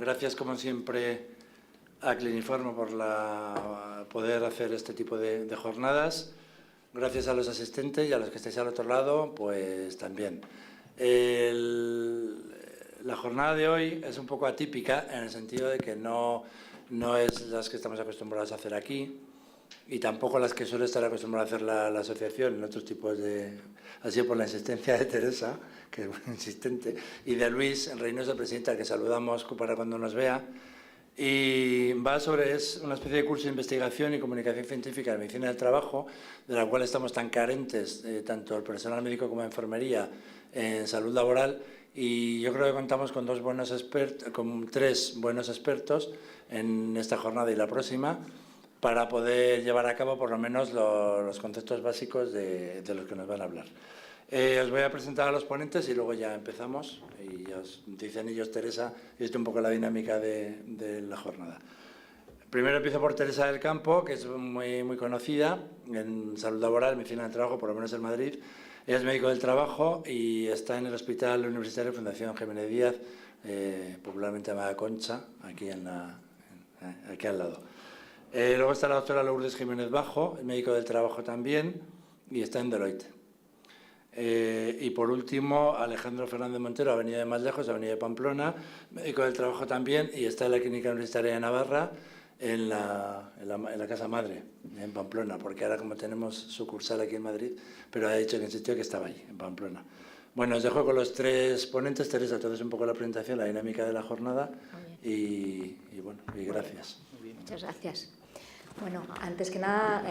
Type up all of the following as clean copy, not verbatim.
Gracias, como siempre, a Cliniform por poder hacer este tipo de jornadas. Gracias a los asistentes y a los que estáis al otro lado, pues también. La jornada de hoy es un poco atípica en el sentido de que no es las que estamos acostumbrados a hacer aquí y tampoco las que suele estar acostumbrada a hacer la asociación en otros tipos de... Ha sido por la insistencia de Teresa, que es muy insistente, y de Luis Reynoso, presidente, al que saludamos para cuando nos vea. Y es una especie de curso de investigación y comunicación científica de medicina del trabajo, de la cual estamos tan carentes, tanto el personal médico como la enfermería, en salud laboral. Y yo creo que contamos con tres buenos expertos en esta jornada y la próxima, para poder llevar a cabo por lo menos los conceptos básicos de los que nos van a hablar. Os voy a presentar a los ponentes y luego ya empezamos. Y ya os dicen ellos, Teresa, y esto es un poco la dinámica de la jornada. Primero empiezo por Teresa del Campo, que es muy conocida en salud laboral, medicina del trabajo, por lo menos en Madrid. Ella es médico del trabajo y está en el Hospital Universitario Fundación Jiménez Díaz, popularmente llamada Concha, aquí al lado. Luego está la doctora Lourdes Jiménez Bajo, médico del trabajo también, y está en Deloitte. Y por último, Alejandro Fernández Montero, ha venido de más lejos, ha venido de Pamplona, médico del trabajo también, y está en la Clínica Universitaria de Navarra, en la Casa Madre, en Pamplona, porque ahora como tenemos sucursal aquí en Madrid, pero ha dicho que insistió que estaba allí, en Pamplona. Bueno, os dejo con los tres ponentes. Teresa, entonces un poco la presentación, la dinámica de la jornada, y gracias. Muchas gracias. Bueno, antes que nada,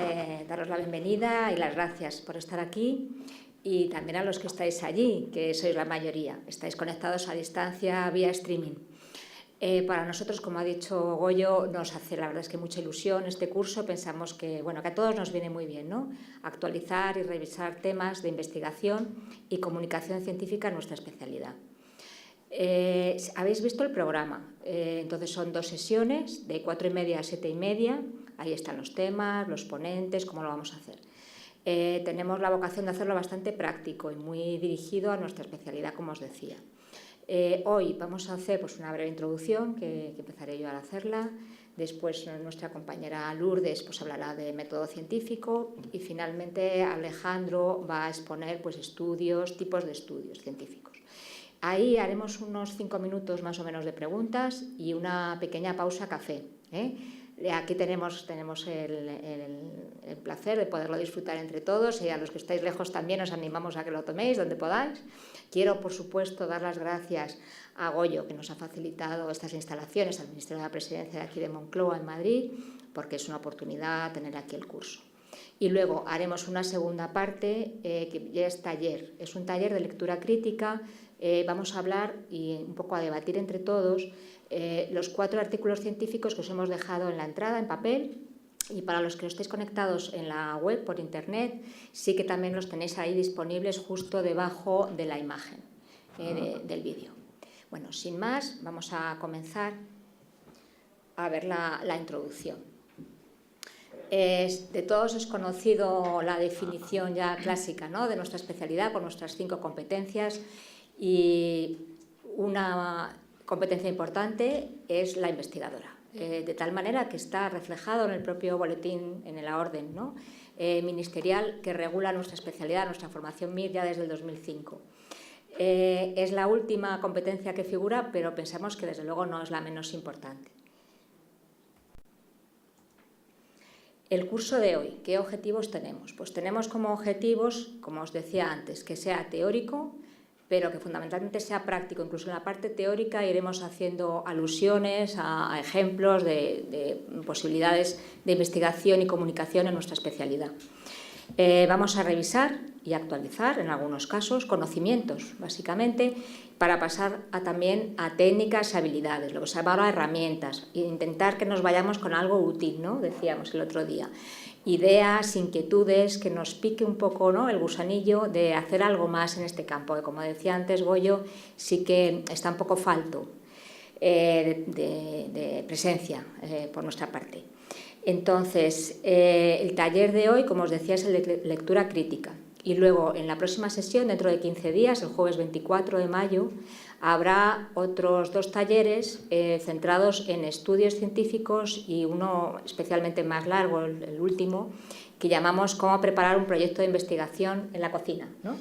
daros la bienvenida y las gracias por estar aquí, y también a los que estáis allí, que sois la mayoría, estáis conectados a distancia vía streaming. Para nosotros, como ha dicho Goyo, nos hace la verdad es que mucha ilusión este curso. Pensamos que, bueno, que a todos nos viene muy bien, ¿no? Actualizar y revisar temas de investigación y comunicación científica en nuestra especialidad. Habéis visto el programa, entonces son 2 sesiones de 4:30 a 7:30. Ahí están los temas, los ponentes, cómo lo vamos a hacer. Tenemos la vocación de hacerlo bastante práctico y muy dirigido a nuestra especialidad, como os decía. Hoy vamos a hacer pues, una breve introducción, que empezaré yo a hacerla. Después nuestra compañera Lourdes pues, hablará de método científico, y finalmente Alejandro va a exponer pues, tipos de estudios científicos. Ahí haremos unos 5 minutos más o menos de preguntas y una pequeña pausa café. Aquí tenemos el placer de poderlo disfrutar entre todos, y a los que estáis lejos también os animamos a que lo toméis donde podáis. Quiero, por supuesto, dar las gracias a Goyo, que nos ha facilitado estas instalaciones, al Ministerio de la Presidencia de aquí de Moncloa, en Madrid, porque es una oportunidad tener aquí el curso. Y luego haremos una segunda parte, que ya es taller. Es un taller de lectura crítica. Vamos a hablar y un poco a debatir entre todos los 4 artículos científicos que os hemos dejado en la entrada, en papel, y para los que os estéis conectados en la web, por internet, sí que también los tenéis ahí disponibles justo debajo de la imagen del vídeo. Bueno, sin más, vamos a comenzar a ver la introducción. De todos es conocido la definición ya clásica, ¿no?, de nuestra especialidad, con nuestras 5 competencias, y una competencia importante es la investigadora, de tal manera que está reflejado en el propio boletín, en la orden, ¿no?, ministerial que regula nuestra especialidad, nuestra formación MIR, ya desde el 2005. Es la última competencia que figura, pero pensamos que desde luego no es la menos importante. El curso de hoy, ¿qué objetivos tenemos? Pues tenemos como objetivos, como os decía antes, que sea teórico, pero que fundamentalmente sea práctico. Incluso en la parte teórica iremos haciendo alusiones a ejemplos de posibilidades de investigación y comunicación en nuestra especialidad. Vamos a revisar y actualizar, en algunos casos, conocimientos, básicamente, para pasar también a técnicas y habilidades, lo que se llama ahora herramientas, e intentar que nos vayamos con algo útil, ¿no?, decíamos el otro día. Ideas, inquietudes, que nos pique un poco, ¿no?, el gusanillo de hacer algo más en este campo, que como decía antes Goyo, sí que está un poco falto de presencia por nuestra parte. Entonces, el taller de hoy, como os decía, es el de lectura crítica, Y luego, en la próxima sesión, dentro de 15 días, el jueves 24 de mayo, habrá otros 2 talleres centrados en estudios científicos y uno especialmente más largo, el último, que llamamos cómo preparar un proyecto de investigación en la cocina, ¿no?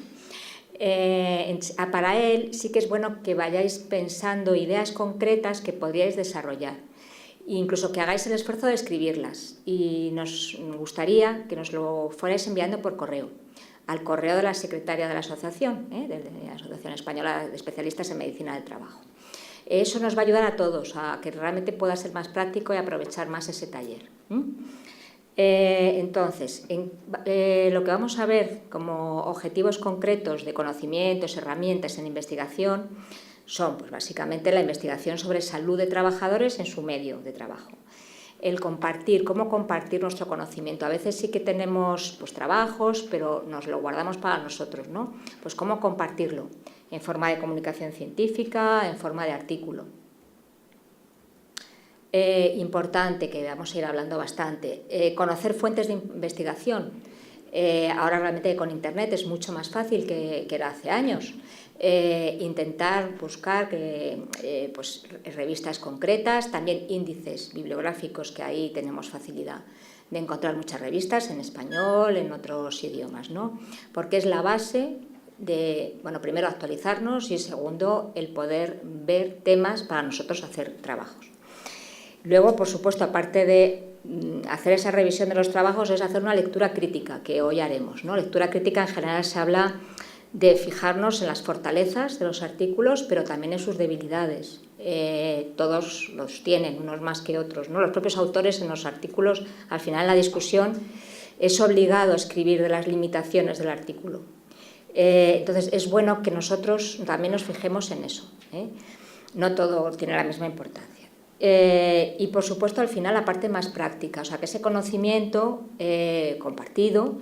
Para él sí que es bueno que vayáis pensando ideas concretas que podríais desarrollar, incluso que hagáis el esfuerzo de escribirlas, y nos gustaría que nos lo fuerais enviando por correo, al correo de la secretaria de la asociación, de la Asociación Española de Especialistas en Medicina del Trabajo. Eso nos va a ayudar a todos a que realmente pueda ser más práctico y aprovechar más ese taller. Entonces, lo que vamos a ver como objetivos concretos de conocimientos, herramientas en investigación, son pues, básicamente la investigación sobre salud de trabajadores en su medio de trabajo. El compartir, cómo compartir nuestro conocimiento. A veces sí que tenemos pues, trabajos, pero nos lo guardamos para nosotros, ¿no? Pues cómo compartirlo, en forma de comunicación científica, en forma de artículo. Importante, que vamos a ir hablando bastante, conocer fuentes de investigación. Ahora realmente con Internet es mucho más fácil que era hace años. Intentar buscar pues, revistas concretas, también índices bibliográficos, que ahí tenemos facilidad de encontrar muchas revistas en español, en otros idiomas, ¿no? Porque es la base de, bueno, primero actualizarnos y segundo, el poder ver temas para nosotros hacer trabajos. Luego, por supuesto, aparte de hacer esa revisión de los trabajos, es hacer una lectura crítica, que hoy haremos, ¿no? Lectura crítica en general se habla de fijarnos en las fortalezas de los artículos, pero también en sus debilidades. Todos los tienen, unos más que otros, ¿no? Los propios autores en los artículos, al final en la discusión, es obligado a escribir de las limitaciones del artículo. Entonces, es bueno que nosotros también nos fijemos en eso, ¿eh? No todo tiene la misma importancia. Y, por supuesto, al final la parte más práctica, o sea, que ese conocimiento compartido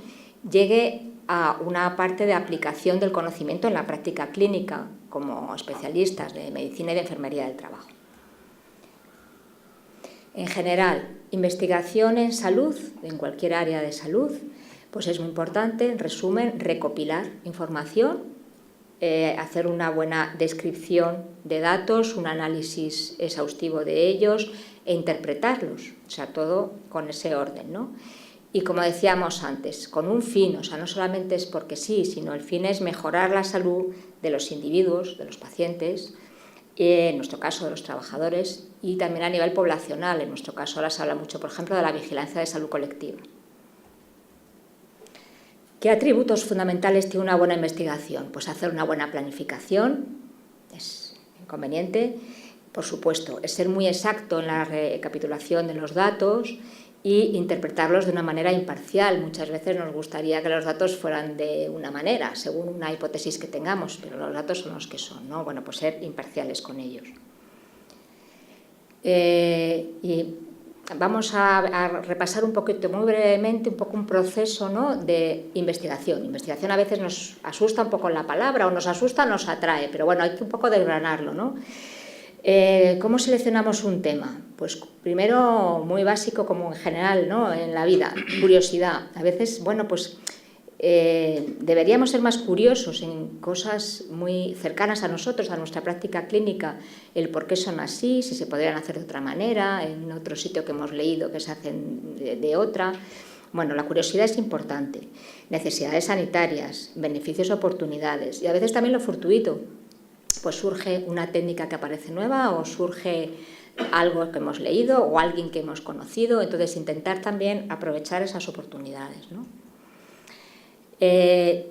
llegue a una parte de aplicación del conocimiento en la práctica clínica, como especialistas de medicina y de enfermería del trabajo. En general, investigación en salud, en cualquier área de salud, pues es muy importante, en resumen, recopilar información, hacer una buena descripción de datos, un análisis exhaustivo de ellos e interpretarlos, o sea, todo con ese orden, ¿no? Y como decíamos antes, con un fin, o sea, no solamente es porque sí, sino el fin es mejorar la salud de los individuos, de los pacientes, en nuestro caso de los trabajadores, y también a nivel poblacional. En nuestro caso ahora se habla mucho, por ejemplo, de la vigilancia de salud colectiva. ¿Qué atributos fundamentales tiene una buena investigación? Pues hacer una buena planificación, es inconveniente. Por supuesto, es ser muy exacto en la recapitulación de los datos y interpretarlos de una manera imparcial. Muchas veces nos gustaría que los datos fueran de una manera, según una hipótesis que tengamos, pero los datos son los que son, ¿no? Bueno, pues ser imparciales con ellos. Y vamos a repasar un poquito, muy brevemente, un poco un proceso, ¿no?, de investigación. Investigación a veces nos asusta un poco la palabra, o nos asusta o nos atrae, pero bueno, hay que un poco desgranarlo, ¿no? ¿Cómo seleccionamos un tema? Pues primero, muy básico como en general, ¿no?, en la vida, curiosidad. A veces, bueno, pues deberíamos ser más curiosos en cosas muy cercanas a nosotros, a nuestra práctica clínica, el por qué son así, si se podrían hacer de otra manera, en otro sitio que hemos leído que se hacen de otra. Bueno, la curiosidad es importante. Necesidades sanitarias, beneficios, oportunidades, y a veces también lo fortuito. Pues surge una técnica que aparece nueva o surge algo que hemos leído o alguien que hemos conocido, entonces intentar también aprovechar esas oportunidades, ¿no?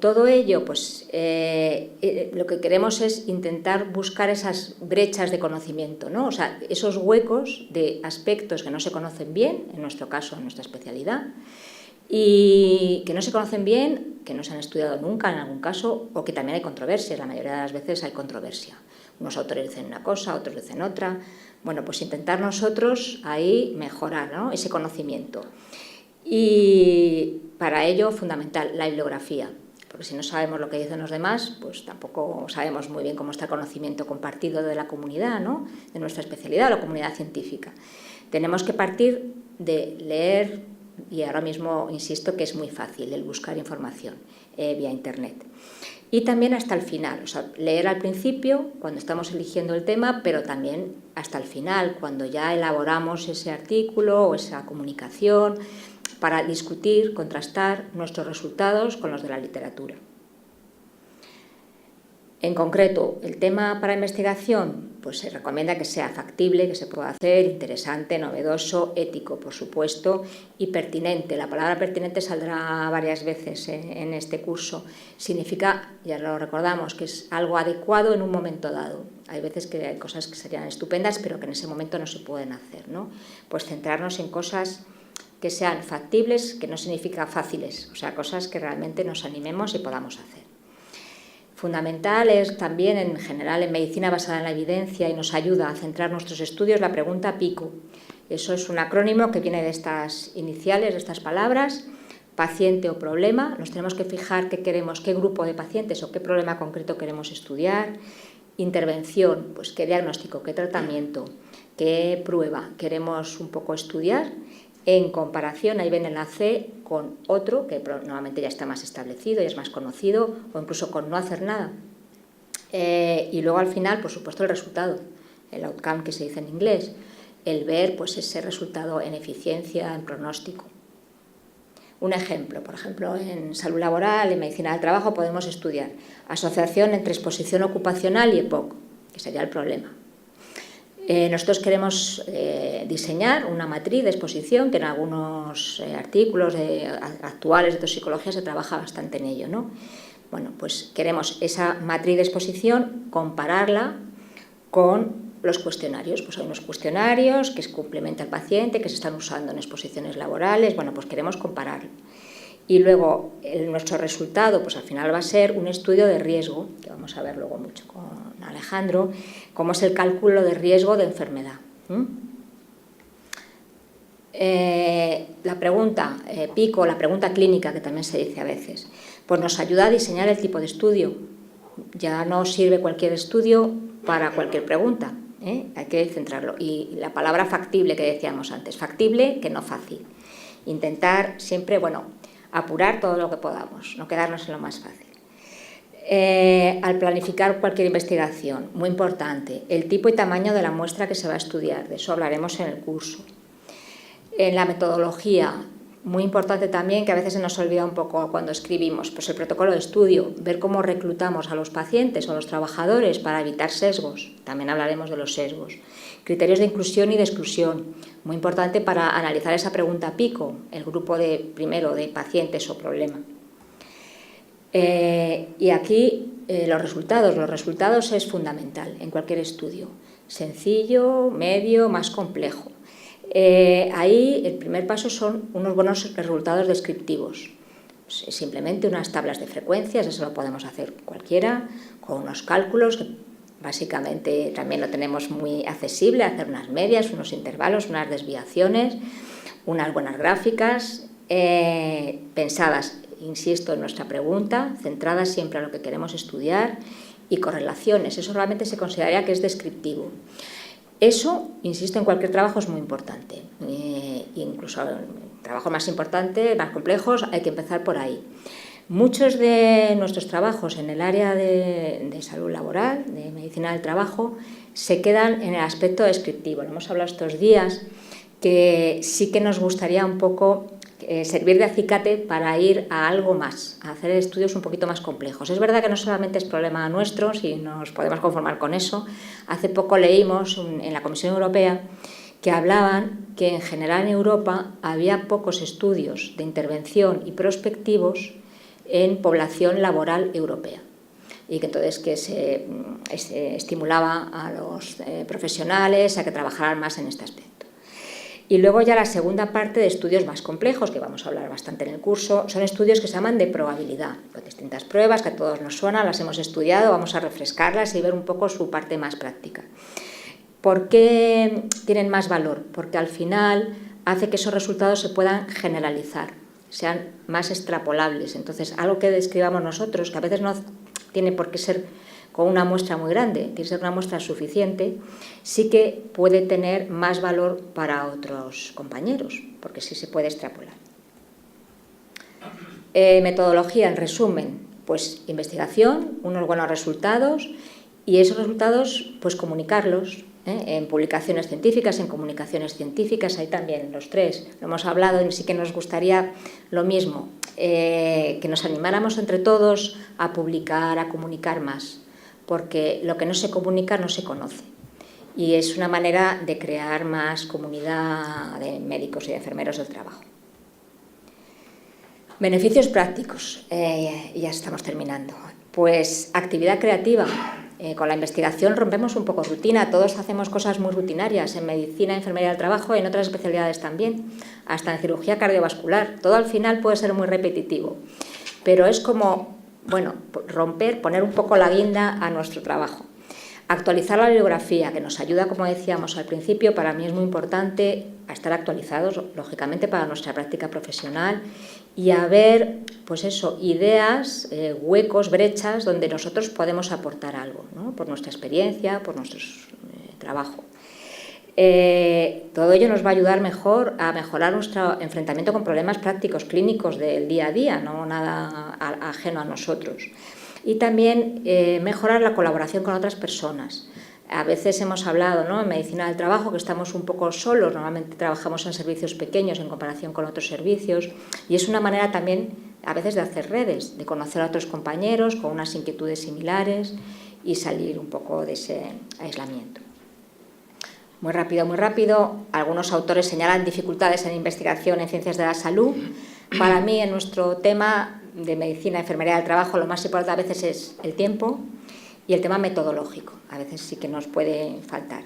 Todo ello, pues lo que queremos es intentar buscar esas brechas de conocimiento, ¿no? O sea, esos huecos de aspectos que no se conocen bien, en nuestro caso, en nuestra especialidad, y que no se conocen bien, que no se han estudiado nunca en algún caso, o que también hay controversias. La mayoría de las veces hay controversia. Unos autores dicen una cosa, otros dicen otra. Bueno, pues intentar nosotros ahí mejorar, ¿no?, ese conocimiento. Y para ello, fundamental, la bibliografía, porque si no sabemos lo que dicen los demás, pues tampoco sabemos muy bien cómo está el conocimiento compartido de la comunidad, ¿no?, de nuestra especialidad, la comunidad científica. Tenemos que partir de leer y ahora mismo insisto que es muy fácil el buscar información vía Internet. Y también hasta el final, o sea, leer al principio cuando estamos eligiendo el tema, pero también hasta el final, cuando ya elaboramos ese artículo o esa comunicación para discutir, contrastar nuestros resultados con los de la literatura. En concreto, el tema para investigación, pues se recomienda que sea factible, que se pueda hacer, interesante, novedoso, ético, por supuesto, y pertinente. La palabra pertinente saldrá varias veces en este curso. Significa, ya lo recordamos, que es algo adecuado en un momento dado. Hay veces que hay cosas que serían estupendas, pero que en ese momento no se pueden hacer, ¿no? Pues centrarnos en cosas que sean factibles, que no significa fáciles, o sea, cosas que realmente nos animemos y podamos hacer. Fundamental es también, en general, en medicina basada en la evidencia y nos ayuda a centrar nuestros estudios, la pregunta PICO. Eso es un acrónimo que viene de estas iniciales, de estas palabras, paciente o problema. Nos tenemos que fijar qué queremos, qué grupo de pacientes o qué problema concreto queremos estudiar. Intervención, pues qué diagnóstico, qué tratamiento, qué prueba queremos un poco estudiar. En comparación, ahí ven el C con otro, que normalmente ya está más establecido y es más conocido, o incluso con no hacer nada. Y luego al final, por supuesto, el resultado, el outcome que se dice en inglés, el ver pues, ese resultado en eficiencia, en pronóstico. Un ejemplo, por ejemplo, en salud laboral, en medicina del trabajo, podemos estudiar asociación entre exposición ocupacional y EPOC, que sería el problema. Nosotros queremos diseñar una matriz de exposición, que en algunos artículos actuales de toxicología se trabaja bastante en ello, ¿no? Bueno, pues queremos esa matriz de exposición, compararla con los cuestionarios. Pues hay unos cuestionarios que complementa al paciente, que se están usando en exposiciones laborales, bueno, pues queremos compararlo. Y luego nuestro resultado, pues al final va a ser un estudio de riesgo, que vamos a ver luego mucho con Alejandro, cómo es el cálculo de riesgo de enfermedad. La pregunta PICO, la pregunta clínica, que también se dice a veces, pues nos ayuda a diseñar el tipo de estudio. Ya no sirve cualquier estudio para cualquier pregunta, hay que centrarlo. Y la palabra factible que decíamos antes, factible que no fácil. Intentar siempre, bueno, apurar todo lo que podamos, no quedarnos en lo más fácil. Al planificar cualquier investigación, muy importante, el tipo y tamaño de la muestra que se va a estudiar, de eso hablaremos en el curso. En la metodología, muy importante también, que a veces se nos olvida un poco cuando escribimos, pues el protocolo de estudio, ver cómo reclutamos a los pacientes o a los trabajadores para evitar sesgos, también hablaremos de los sesgos. Criterios de inclusión y de exclusión, muy importante para analizar esa pregunta PICO, el grupo primero de pacientes o problema. Y aquí los resultados es fundamental en cualquier estudio, sencillo, medio, más complejo. Ahí el primer paso son unos buenos resultados descriptivos, simplemente unas tablas de frecuencias, eso lo podemos hacer cualquiera, con unos cálculos, que básicamente también lo tenemos muy accesible, hacer unas medias, unos intervalos, unas desviaciones, unas buenas gráficas, pensadas, insisto, en nuestra pregunta, centradas siempre a lo que queremos estudiar, y correlaciones, eso realmente se consideraría que es descriptivo. Eso, insisto, en cualquier trabajo es muy importante, incluso en trabajos más importantes, más complejos, hay que empezar por ahí. Muchos de nuestros trabajos en el área de salud laboral, de medicina del trabajo, se quedan en el aspecto descriptivo. Lo hemos hablado estos días, que sí que nos gustaría un poco servir de acicate para ir a algo más, a hacer estudios un poquito más complejos. Es verdad que no solamente es problema nuestro, si nos podemos conformar con eso. Hace poco leímos en la Comisión Europea que hablaban que en general en Europa había pocos estudios de intervención y prospectivos en población laboral europea, y que entonces que se estimulaba a los profesionales a que trabajaran más en este aspecto. Y luego ya la segunda parte de estudios más complejos, que vamos a hablar bastante en el curso, son estudios que se llaman de probabilidad, con distintas pruebas que a todos nos suenan, las hemos estudiado, vamos a refrescarlas y ver un poco su parte más práctica. ¿Por qué tienen más valor? Porque al final hace que esos resultados se puedan generalizar, sean más extrapolables. Entonces, algo que describamos nosotros, que a veces no tiene por qué ser con una muestra muy grande, tiene que ser una muestra suficiente, sí que puede tener más valor para otros compañeros, porque sí se puede extrapolar. Metodología, en resumen, pues investigación, unos buenos resultados y esos resultados pues comunicarlos en publicaciones científicas, en comunicaciones científicas, ahí también los tres lo hemos hablado y sí que nos gustaría lo mismo, que nos animáramos entre todos a publicar, a comunicar más, porque lo que no se comunica no se conoce. Y es una manera de crear más comunidad de médicos y de enfermeros del trabajo. Beneficios prácticos, ya estamos terminando. Pues actividad creativa. Con la investigación rompemos un poco rutina, todos hacemos cosas muy rutinarias, en medicina, enfermería del trabajo, en otras especialidades también, hasta en cirugía cardiovascular. Todo al final puede ser muy repetitivo, pero es como, bueno, romper, poner un poco la guinda a nuestro trabajo. Actualizar la bibliografía, que nos ayuda, como decíamos al principio, para mí es muy importante a estar actualizados, lógicamente, para nuestra práctica profesional y a ver, pues eso, ideas, huecos, brechas, donde nosotros podemos aportar algo, ¿no? Por nuestra experiencia, por nuestro trabajo. Todo ello nos va a ayudar mejor a mejorar nuestro enfrentamiento con problemas prácticos, clínicos del día a día, no nada ajeno a nosotros. Y también mejorar la colaboración con otras personas. A veces hemos hablado, ¿no?, en medicina del trabajo que estamos un poco solos, normalmente trabajamos en servicios pequeños en comparación con otros servicios y es una manera también a veces de hacer redes, de conocer a otros compañeros con unas inquietudes similares y salir un poco de ese aislamiento. Muy rápido, algunos autores señalan dificultades en investigación en ciencias de la salud. Para mí, en nuestro tema de medicina, enfermería del trabajo, lo más importante a veces es el tiempo y el tema metodológico, a veces sí que nos puede faltar.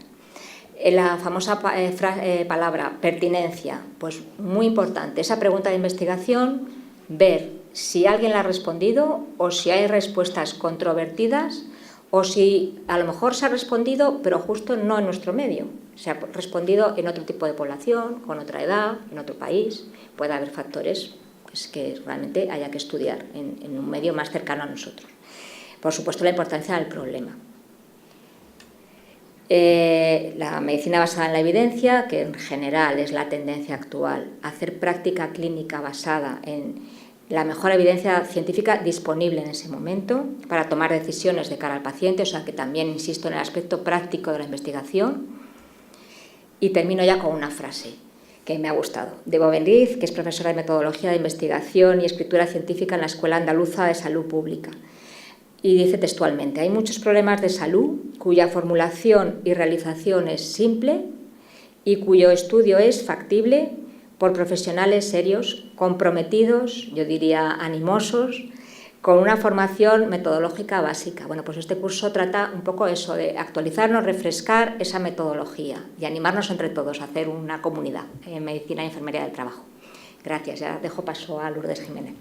La famosa palabra pertinencia, pues muy importante, esa pregunta de investigación, ver si alguien la ha respondido o si hay respuestas controvertidas o si a lo mejor se ha respondido pero justo no en nuestro medio, se ha respondido en otro tipo de población, con otra edad, en otro país, puede haber factores pues, que realmente haya que estudiar en un medio más cercano a nosotros. Por supuesto, la importancia del problema. La medicina basada en la evidencia, que en general es la tendencia actual, hacer práctica clínica basada en la mejor evidencia científica disponible en ese momento para tomar decisiones de cara al paciente, o sea que también insisto en el aspecto práctico de la investigación. Y termino ya con una frase que me ha gustado, de Bovendriz, que es profesora de metodología de investigación y escritura científica en la Escuela Andaluza de Salud Pública. Y dice textualmente, hay muchos problemas de salud cuya formulación y realización es simple y cuyo estudio es factible por profesionales serios, comprometidos, yo diría animosos, con una formación metodológica básica. Bueno, pues este curso trata un poco eso, de actualizarnos, refrescar esa metodología y animarnos entre todos a hacer una comunidad en medicina y enfermería del trabajo. Gracias, ya dejo paso a Lourdes Jiménez.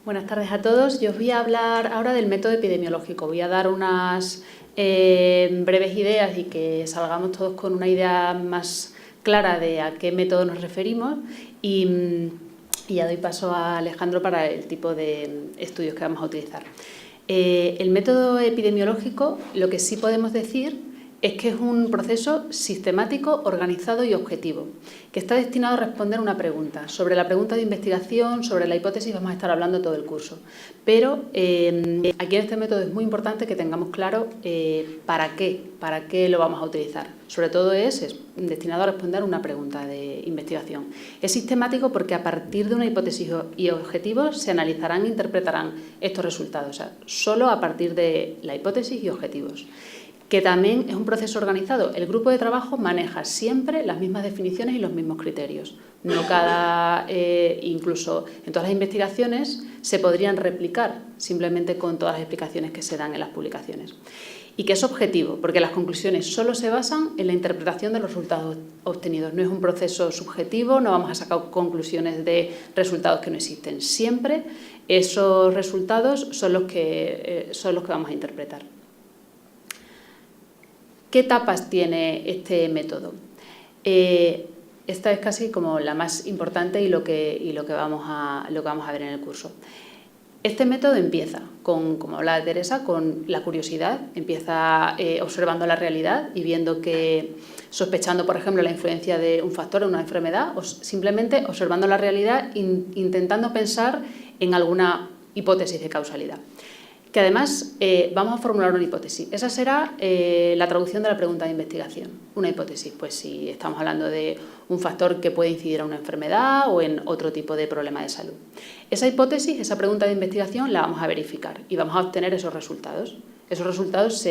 Buenas tardes a todos. Yo os voy a hablar ahora del método epidemiológico. Voy a dar unas breves ideas y que salgamos todos con una idea más clara de a qué método nos referimos y ya doy paso a Alejandro para el tipo de estudios que vamos a utilizar. El método epidemiológico, lo que sí podemos decir es que es un proceso sistemático, organizado y objetivo, que está destinado a responder una pregunta. Sobre la pregunta de investigación, sobre la hipótesis, vamos a estar hablando todo el curso. Pero aquí en este método es muy importante que tengamos claro para qué lo vamos a utilizar. Sobre todo es destinado a responder una pregunta de investigación. Es sistemático porque a partir de una hipótesis y objetivos se analizarán e interpretarán estos resultados. O sea, solo a partir de la hipótesis y objetivos. Que también es un proceso organizado. El grupo de trabajo maneja siempre las mismas definiciones y los mismos criterios. No incluso en todas las investigaciones se podrían replicar simplemente con todas las explicaciones que se dan en las publicaciones. y que es objetivo, porque las conclusiones solo se basan en la interpretación de los resultados obtenidos. No es un proceso subjetivo, no vamos a sacar conclusiones de resultados que no existen. Siempre esos resultados son los que vamos a interpretar. ¿Qué etapas tiene este método? Esta es casi como la más importante y lo que vamos a ver en el curso. Este método empieza, como hablaba Teresa, con la curiosidad, empieza observando la realidad y viendo sospechando, por ejemplo, la influencia de un factor en una enfermedad, o simplemente observando la realidad, intentando pensar en alguna hipótesis de causalidad. Que además vamos a formular una hipótesis. Esa será la traducción de la pregunta de investigación. Una hipótesis, pues si estamos hablando de un factor que puede incidir en una enfermedad o en otro tipo de problema de salud. Esa hipótesis, esa pregunta de investigación la vamos a verificar y vamos a obtener esos resultados. Esos resultados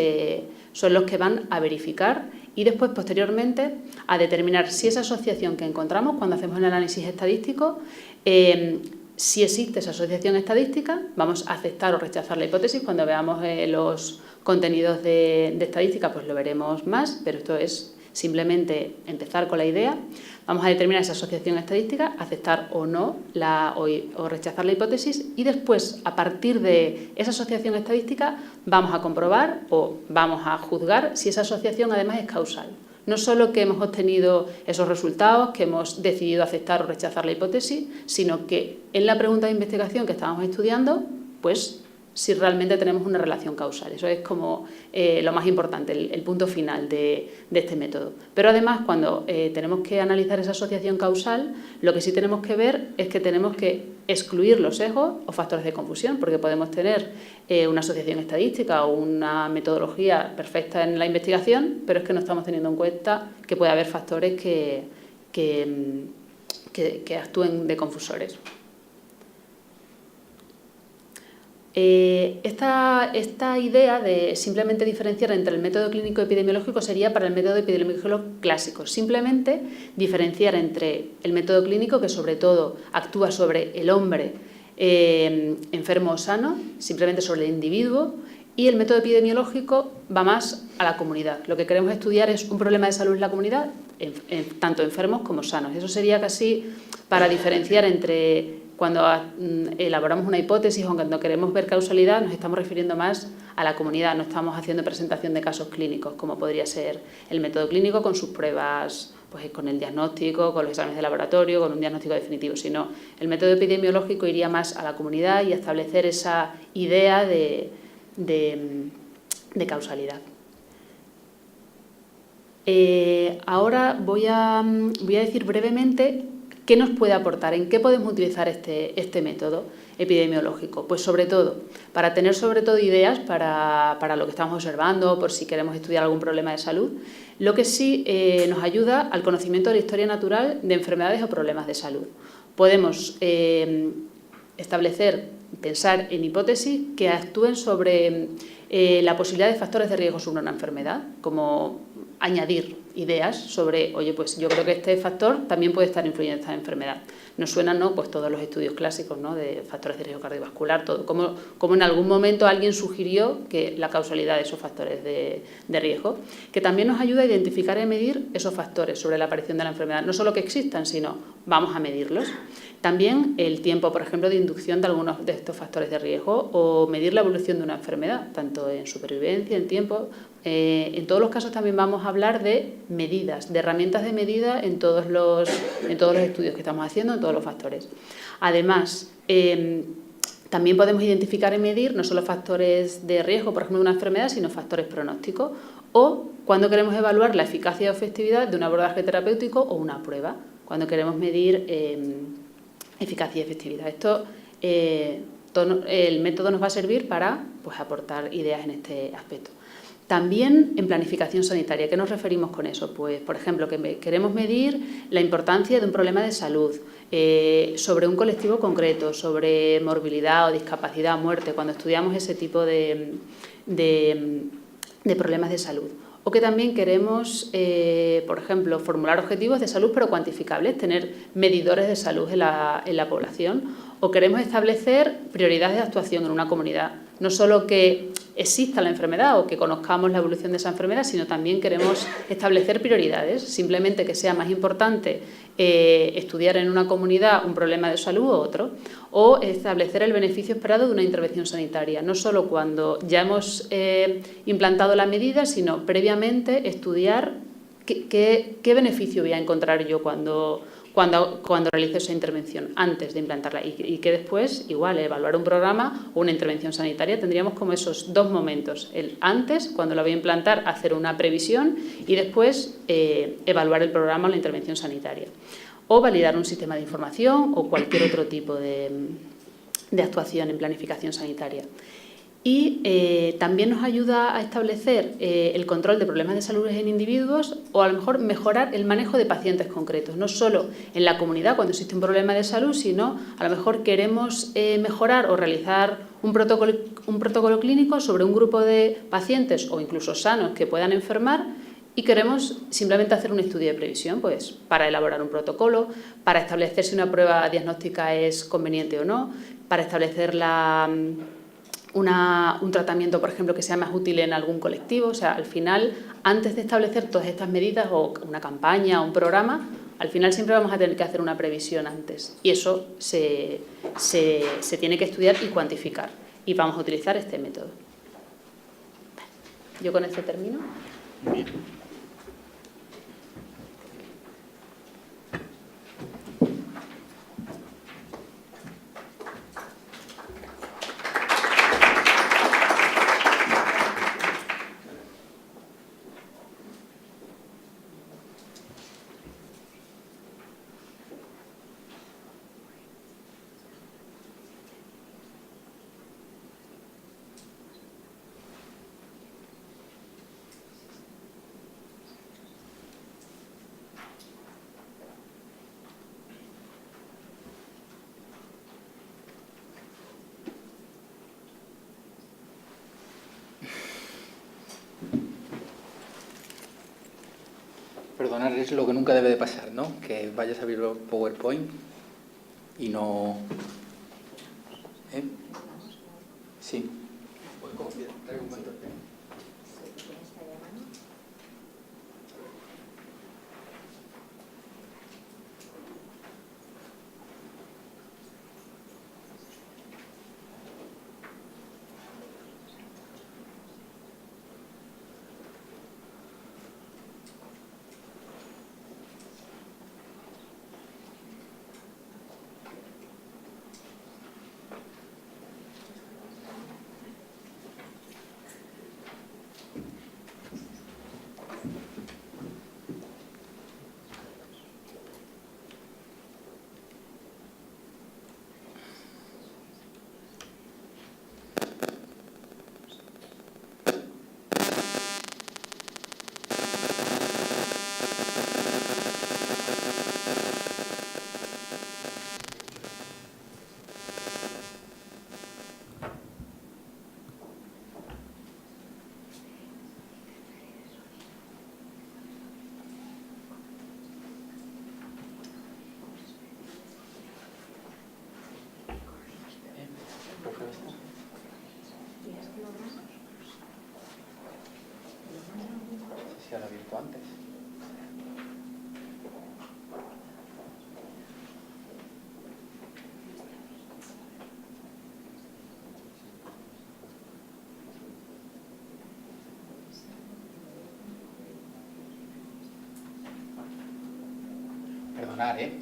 son los que van a verificar y después, posteriormente, a determinar si esa asociación que encontramos cuando hacemos el análisis estadístico, si existe esa asociación estadística, vamos a aceptar o rechazar la hipótesis. Cuando veamos los contenidos de estadística, pues lo veremos más, pero esto es simplemente empezar con la idea. Vamos a determinar esa asociación estadística, aceptar o no o rechazar la hipótesis y después, a partir de esa asociación estadística, vamos a comprobar o vamos a juzgar si esa asociación además es causal. No solo que hemos obtenido esos resultados, que hemos decidido aceptar o rechazar la hipótesis, sino que en la pregunta de investigación que estábamos estudiando, pues si realmente tenemos una relación causal. Eso es como lo más importante, el punto final de este método. Pero además, cuando tenemos que analizar esa asociación causal, lo que sí tenemos que ver es que tenemos que excluir los sesgos o factores de confusión, porque podemos tener una asociación estadística o una metodología perfecta en la investigación, pero es que no estamos teniendo en cuenta que puede haber factores que actúen de confusores. Esta idea de simplemente diferenciar entre el método clínico epidemiológico sería para el método epidemiológico clásico. Simplemente diferenciar entre el método clínico, que sobre todo actúa sobre el hombre enfermo o sano, simplemente sobre el individuo, y el método epidemiológico va más a la comunidad. Lo que queremos estudiar es un problema de salud en la comunidad, tanto enfermos como sanos. Eso sería casi para diferenciar entre cuando elaboramos una hipótesis o cuando queremos ver causalidad, nos estamos refiriendo más a la comunidad, no estamos haciendo presentación de casos clínicos, como podría ser el método clínico con sus pruebas, pues con el diagnóstico, con los exámenes de laboratorio, con un diagnóstico definitivo, sino el método epidemiológico iría más a la comunidad y a establecer esa idea de causalidad. Ahora voy a decir brevemente ¿qué nos puede aportar? ¿En qué podemos utilizar este método epidemiológico? Pues sobre todo, para tener ideas para lo que estamos observando, por si queremos estudiar algún problema de salud, lo que sí nos ayuda al conocimiento de la historia natural de enfermedades o problemas de salud. Podemos pensar en hipótesis que actúen sobre la posibilidad de factores de riesgo sobre una enfermedad, como añadir ideas sobre, oye, pues yo creo que este factor también puede estar influyendo en esta enfermedad. Nos suenan, ¿no?, pues todos los estudios clásicos, ¿no?, de factores de riesgo cardiovascular, todo, como en algún momento alguien sugirió que la causalidad de esos factores de riesgo, que también nos ayuda a identificar y medir esos factores sobre la aparición de la enfermedad, no solo que existan, sino vamos a medirlos. También el tiempo, por ejemplo, de inducción de algunos de estos factores de riesgo o medir la evolución de una enfermedad, tanto en supervivencia, en tiempo. En todos los casos también vamos a hablar de medidas, de herramientas de medida en todos los estudios que estamos haciendo, en todos los factores. Además, también podemos identificar y medir no solo factores de riesgo, por ejemplo, de una enfermedad, sino factores pronósticos o cuando queremos evaluar la eficacia o efectividad de un abordaje terapéutico o una prueba, cuando queremos medir eficacia y efectividad. El método nos va a servir para, pues, aportar ideas en este aspecto. También en planificación sanitaria. ¿Qué nos referimos con eso? Pues, por ejemplo, que queremos medir la importancia de un problema de salud, sobre un colectivo concreto, sobre morbilidad o discapacidad, muerte, cuando estudiamos ese tipo de problemas de salud. O que también queremos, por ejemplo, formular objetivos de salud pero cuantificables, tener medidores de salud en la población. O queremos establecer prioridades de actuación en una comunidad. No solo que exista la enfermedad o que conozcamos la evolución de esa enfermedad, sino también queremos establecer prioridades, simplemente que sea más importante estudiar en una comunidad un problema de salud u otro, o establecer el beneficio esperado de una intervención sanitaria, no solo cuando ya hemos implantado la medida, sino previamente estudiar qué beneficio voy a encontrar yo cuando realice esa intervención, antes de implantarla, y que después, igual, evaluar un programa o una intervención sanitaria, tendríamos como esos dos momentos, el antes, cuando la voy a implantar, hacer una previsión, y después evaluar el programa o la intervención sanitaria. O validar un sistema de información o cualquier otro tipo de actuación en planificación sanitaria. Y también nos ayuda a establecer el control de problemas de salud en individuos o a lo mejor mejorar el manejo de pacientes concretos, no solo en la comunidad cuando existe un problema de salud, sino a lo mejor queremos mejorar o realizar un protocolo clínico sobre un grupo de pacientes o incluso sanos que puedan enfermar y queremos simplemente hacer un estudio de previsión, pues para elaborar un protocolo, para establecer si una prueba diagnóstica es conveniente o no, para establecer un tratamiento, por ejemplo, que sea más útil en algún colectivo. O sea, al final, antes de establecer todas estas medidas o una campaña o un programa, al final siempre vamos a tener que hacer una previsión antes. Y eso se tiene que estudiar y cuantificar. Y vamos a utilizar este método. Yo con esto termino. Bien. Perdonar es lo que nunca debe de pasar, ¿no? Que vayas a abrir PowerPoint y no... ¿Eh? Sí. Si lo abierto antes. Perdonar, ¿eh?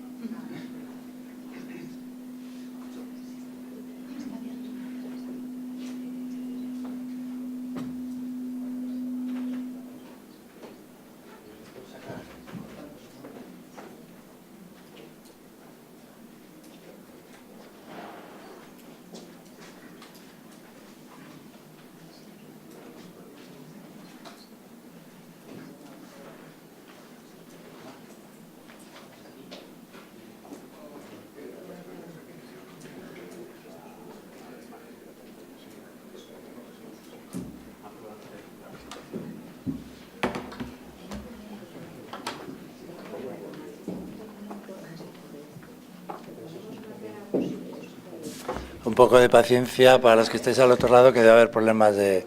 Un poco de paciencia para los que estéis al otro lado, que debe haber problemas de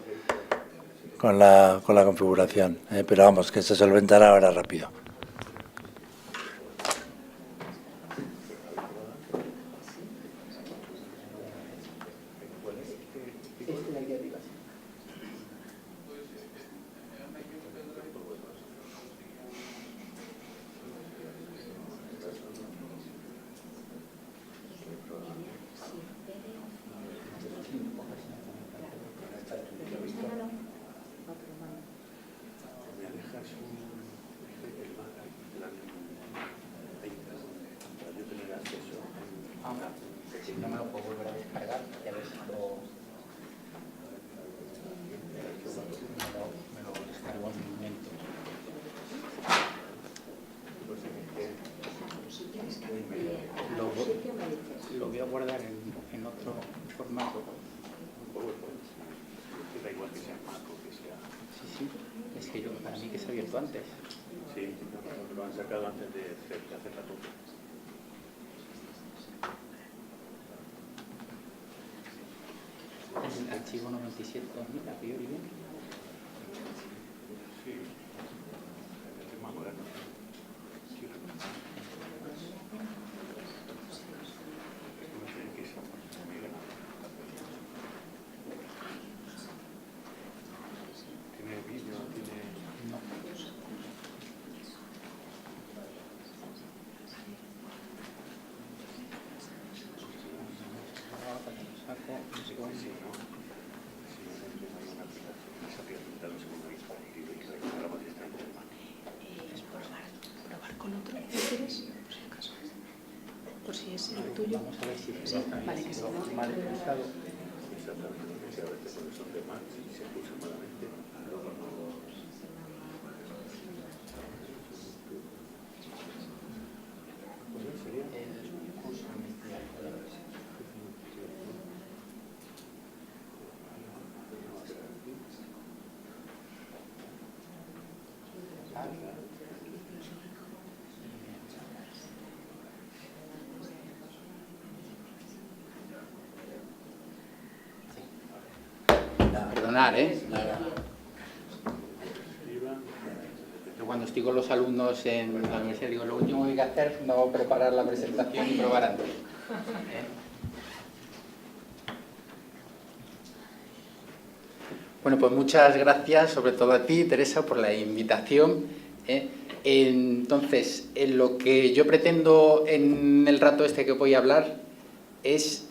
con la configuración, pero vamos, que se solventará ahora rápido. No me lo puedo volver a descargar, ya ves, me lo descargo en un momento. Lo voy a guardar en otro formato. Da igual que sea Mac o que sea... Sí, es que para mí que se ha abierto antes. Sí, lo han sacado antes de hacer la copia. Es el archivo 97.2000, a priori bien. Sí, es más moderno. Sí, ¿tiene vídeo? ¿Tiene...? No. Probar con otro, si quieres, por si acaso. Por si es el tuyo. Vamos a ver si Sí, vale, que sí. mal utilizado. Exactamente, porque a veces cuando son de Mac, si se pulsa malamente, luego no... El curso de investigación. Perdonar, Yo cuando estoy con los alumnos en la universidad digo, lo último que hay que hacer es no preparar la presentación y probar antes. Bueno, pues muchas gracias, sobre todo a ti, Teresa, por la invitación. Entonces, lo que yo pretendo en el rato este que voy a hablar es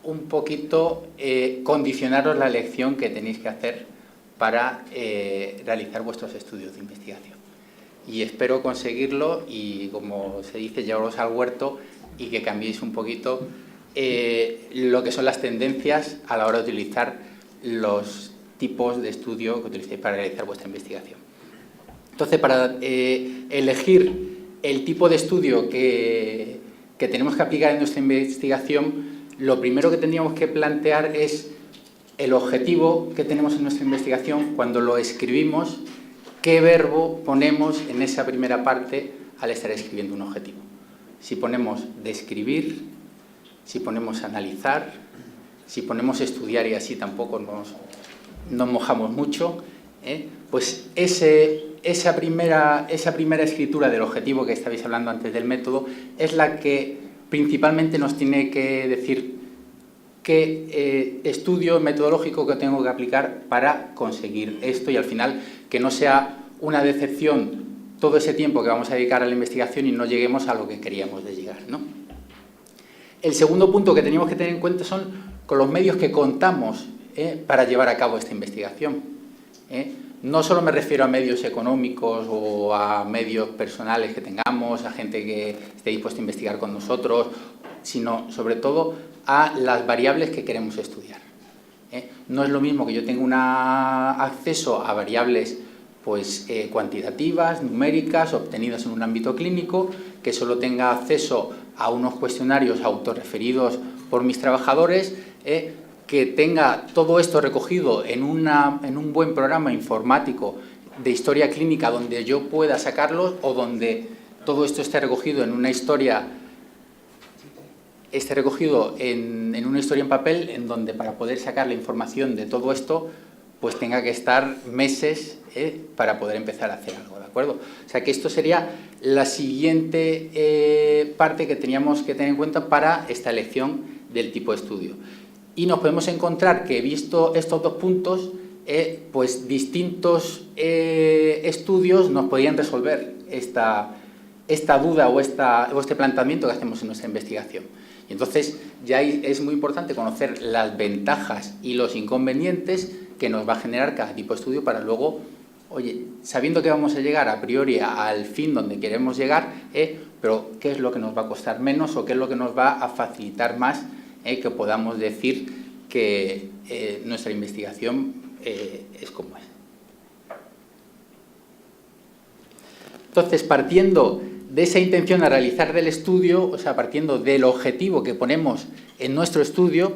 un poquito condicionaros la elección que tenéis que hacer para realizar vuestros estudios de investigación. Y espero conseguirlo y, como se dice, llevaros al huerto y que cambiéis un poquito lo que son las tendencias a la hora de utilizar los tipos de estudio que utilicéis para realizar vuestra investigación. Entonces, para elegir el tipo de estudio que tenemos que aplicar en nuestra investigación, lo primero que tendríamos que plantear es el objetivo que tenemos en nuestra investigación. Cuando lo escribimos, ¿qué verbo ponemos en esa primera parte al estar escribiendo un objetivo? Si ponemos describir, si ponemos analizar, si ponemos estudiar y así tampoco nos mojamos mucho, pues esa primera escritura del objetivo que estabais hablando antes del método es la que principalmente nos tiene que decir qué estudio metodológico que tengo que aplicar para conseguir esto y al final que no sea una decepción todo ese tiempo que vamos a dedicar a la investigación y no lleguemos a lo que queríamos de llegar, ¿no? El segundo punto que tenemos que tener en cuenta son con los medios que contamos para llevar a cabo esta investigación. No solo me refiero a medios económicos o a medios personales que tengamos, a gente que esté dispuesta a investigar con nosotros, sino sobre todo a las variables que queremos estudiar. No es lo mismo que yo tenga acceso a variables pues, cuantitativas, numéricas, obtenidas en un ámbito clínico, que solo tenga acceso a unos cuestionarios autorreferidos por mis trabajadores, que tenga todo esto recogido en un buen programa informático de historia clínica donde yo pueda sacarlos o donde todo esto esté recogido en una historia, en una historia en papel, en donde para poder sacar la información de todo esto pues tenga que estar meses para poder empezar a hacer algo, ¿de acuerdo? O sea que esto sería la siguiente parte que teníamos que tener en cuenta para esta elección del tipo de estudio. Y nos podemos encontrar que, visto estos dos puntos, pues distintos estudios nos podrían resolver esta duda o este planteamiento que hacemos en nuestra investigación. Y entonces ya es muy importante conocer las ventajas y los inconvenientes que nos va a generar cada tipo de estudio para luego, oye, sabiendo que vamos a llegar a priori al fin donde queremos llegar, pero qué es lo que nos va a costar menos o qué es lo que nos va a facilitar más, que podamos decir que nuestra investigación es como es. Entonces, partiendo de esa intención a realizar del estudio, o sea, partiendo del objetivo que ponemos en nuestro estudio,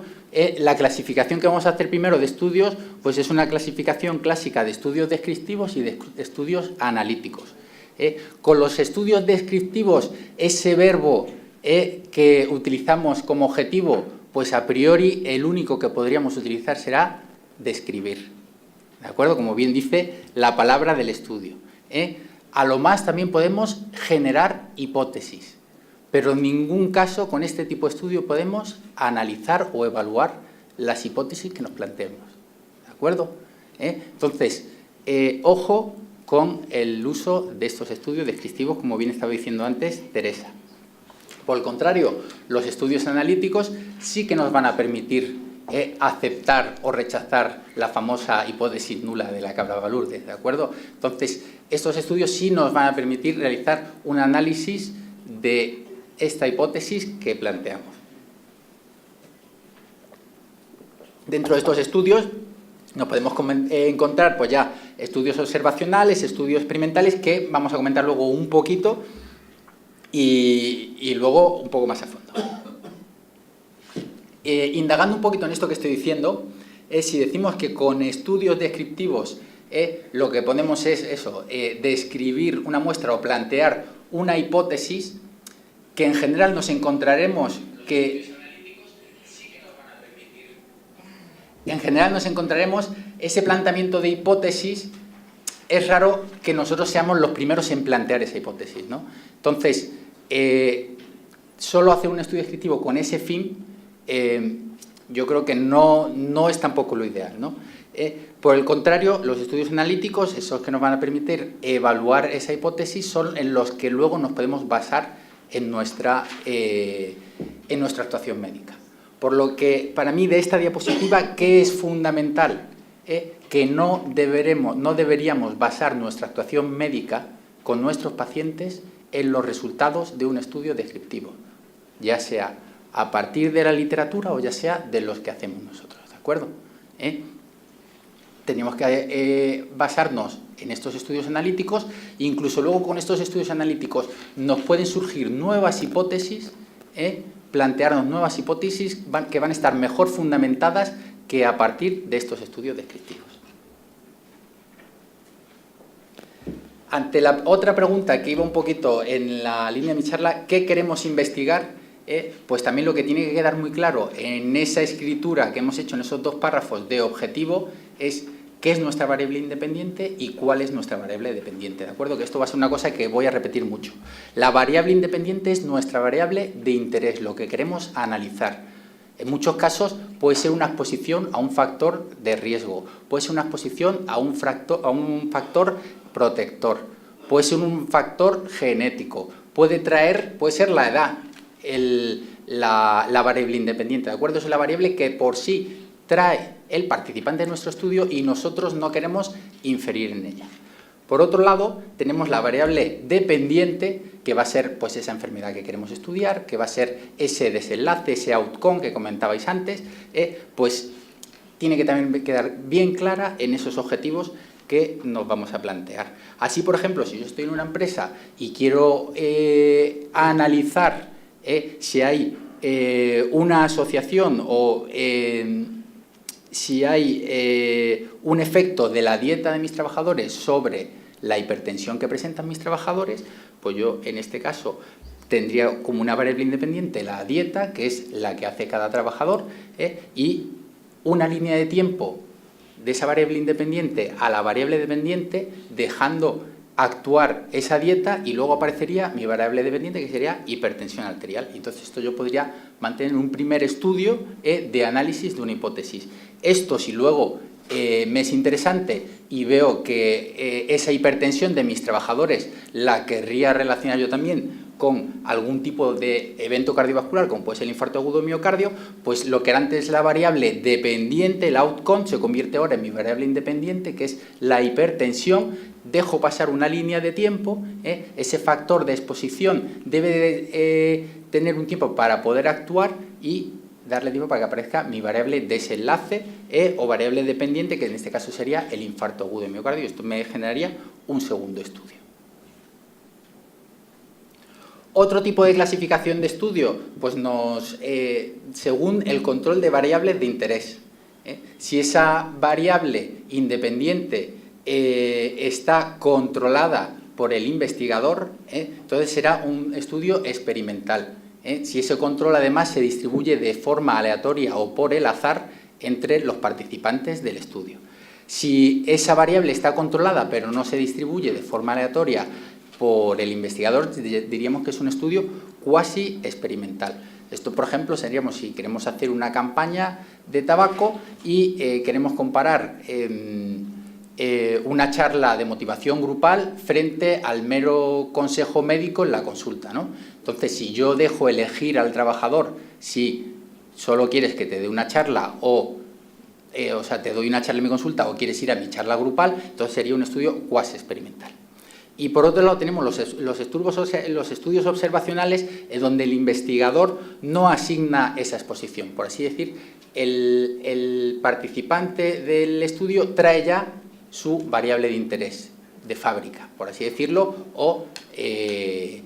la clasificación que vamos a hacer primero de estudios, pues es una clasificación clásica de estudios descriptivos y de estudios analíticos. Con los estudios descriptivos, ese verbo que utilizamos como objetivo, pues a priori el único que podríamos utilizar será describir. ¿De acuerdo? Como bien dice la palabra del estudio. A lo más también podemos generar hipótesis, pero en ningún caso con este tipo de estudio podemos analizar o evaluar las hipótesis que nos planteemos. ¿De acuerdo? Entonces, ojo con el uso de estos estudios descriptivos, como bien estaba diciendo antes Teresa. Por el contrario, los estudios analíticos sí que nos van a permitir aceptar o rechazar la famosa hipótesis nula de la Cabra-Ballurde, ¿de acuerdo? Entonces, estos estudios sí nos van a permitir realizar un análisis de esta hipótesis que planteamos. Dentro de estos estudios nos podemos encontrar pues ya estudios observacionales, estudios experimentales, que vamos a comentar luego un poquito y luego un poco más a fondo. Indagando un poquito en esto que estoy diciendo, si decimos que con estudios descriptivos lo que ponemos es eso, describir una muestra o plantear una hipótesis, que en general nos encontraremos que ese planteamiento de hipótesis, es raro que nosotros seamos los primeros en plantear esa hipótesis, ¿no? Entonces, solo hacer un estudio descriptivo con ese fin, yo creo que no es tampoco lo ideal, ¿no? Por el contrario, los estudios analíticos, esos que nos van a permitir evaluar esa hipótesis, son en los que luego nos podemos basar en nuestra actuación médica. Por lo que, para mí, de esta diapositiva, ¿qué es fundamental? Que no deberíamos basar nuestra actuación médica con nuestros pacientes en los resultados de un estudio descriptivo, ya sea a partir de la literatura o ya sea de los que hacemos nosotros, ¿de acuerdo? Tenemos que basarnos en estos estudios analíticos, incluso luego con estos estudios analíticos nos pueden surgir nuevas hipótesis, plantearnos nuevas hipótesis que van a estar mejor fundamentadas que a partir de estos estudios descriptivos. Ante la otra pregunta que iba un poquito en la línea de mi charla, ¿qué queremos investigar? Pues también lo que tiene que quedar muy claro en esa escritura que hemos hecho en esos dos párrafos de objetivo es qué es nuestra variable independiente y cuál es nuestra variable dependiente, ¿de acuerdo? Que esto va a ser una cosa que voy a repetir mucho. La variable independiente es nuestra variable de interés, lo que queremos analizar. En muchos casos puede ser una exposición a un factor de riesgo, puede ser una exposición a un factor protector, puede ser un factor genético, puede ser la edad, la variable independiente, ¿de acuerdo? Es la variable que por sí trae el participante de nuestro estudio y nosotros no queremos inferir en ella. Por otro lado, tenemos la variable dependiente, que va a ser pues esa enfermedad que queremos estudiar, que va a ser ese desenlace, ese outcome que comentabais antes, pues tiene que también quedar bien clara en esos objetivos que nos vamos a plantear. Así, por ejemplo, si yo estoy en una empresa y quiero analizar si hay una asociación o si hay un efecto de la dieta de mis trabajadores sobre la hipertensión que presentan mis trabajadores, pues yo en este caso tendría como una variable independiente la dieta, que es la que hace cada trabajador, y una línea de tiempo de esa variable independiente a la variable dependiente, dejando actuar esa dieta, y luego aparecería mi variable dependiente, que sería hipertensión arterial. Entonces esto yo podría mantener un primer estudio de análisis de una hipótesis. Esto, si luego me es interesante y veo que esa hipertensión de mis trabajadores la querría relacionar yo también con algún tipo de evento cardiovascular, como puede ser el infarto agudo de miocardio, pues lo que era antes la variable dependiente, el outcome, se convierte ahora en mi variable independiente, que es la hipertensión. Dejo pasar una línea de tiempo, ese factor de exposición debe tener un tiempo para poder actuar y darle tiempo para que aparezca mi variable desenlace o variable dependiente, que en este caso sería el infarto agudo de miocardio. Esto me generaría un segundo estudio. Otro tipo de clasificación de estudio, pues según el control de variables de interés. Si esa variable independiente está controlada por el investigador, entonces será un estudio experimental. Si ese control además se distribuye de forma aleatoria o por el azar entre los participantes del estudio. Si esa variable está controlada pero no se distribuye de forma aleatoria por el investigador, diríamos que es un estudio cuasi experimental. Esto, por ejemplo, seríamos si queremos hacer una campaña de tabaco y queremos comparar una charla de motivación grupal frente al mero consejo médico en la consulta, ¿no? Entonces, si yo dejo elegir al trabajador si solo quieres que te dé una charla o sea, te doy una charla en mi consulta o quieres ir a mi charla grupal, entonces sería un estudio cuasi experimental. Y por otro lado tenemos los estudios observacionales, donde el investigador no asigna esa exposición. Por así decir, el participante del estudio trae ya su variable de interés de fábrica, por así decirlo, o en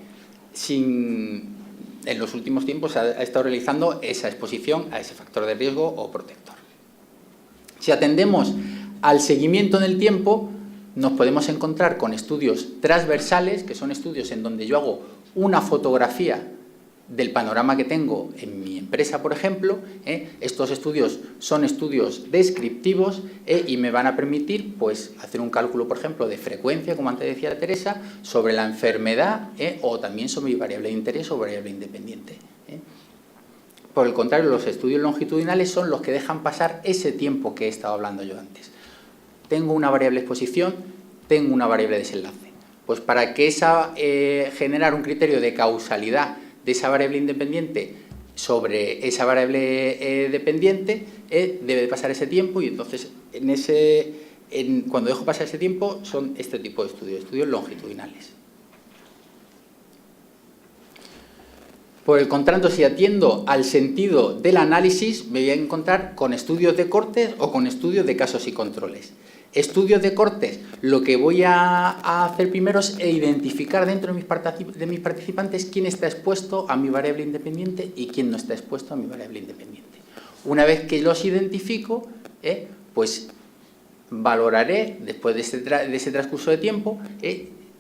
los últimos tiempos ha estado realizando esa exposición a ese factor de riesgo o protector. Si atendemos al seguimiento en el tiempo, nos podemos encontrar con estudios transversales, que son estudios en donde yo hago una fotografía del panorama que tengo en mi empresa, por ejemplo. Estos estudios son estudios descriptivos y me van a permitir pues, hacer un cálculo, por ejemplo, de frecuencia, como antes decía Teresa, sobre la enfermedad o también sobre mi variable de interés o variable independiente. Por el contrario, los estudios longitudinales son los que dejan pasar ese tiempo que he estado hablando yo antes. Tengo una variable exposición, tengo una variable desenlace. Pues para que generar un criterio de causalidad de esa variable independiente sobre esa variable dependiente, debe de pasar ese tiempo, y entonces cuando dejo pasar ese tiempo son este tipo de estudios longitudinales. Por el contrario, si atiendo al sentido del análisis, me voy a encontrar con estudios de cortes o con estudios de casos y controles. Estudios de cortes, lo que voy a hacer primero es identificar dentro de mis participantes quién está expuesto a mi variable independiente y quién no está expuesto a mi variable independiente. Una vez que los identifico, pues valoraré, después de ese transcurso de tiempo,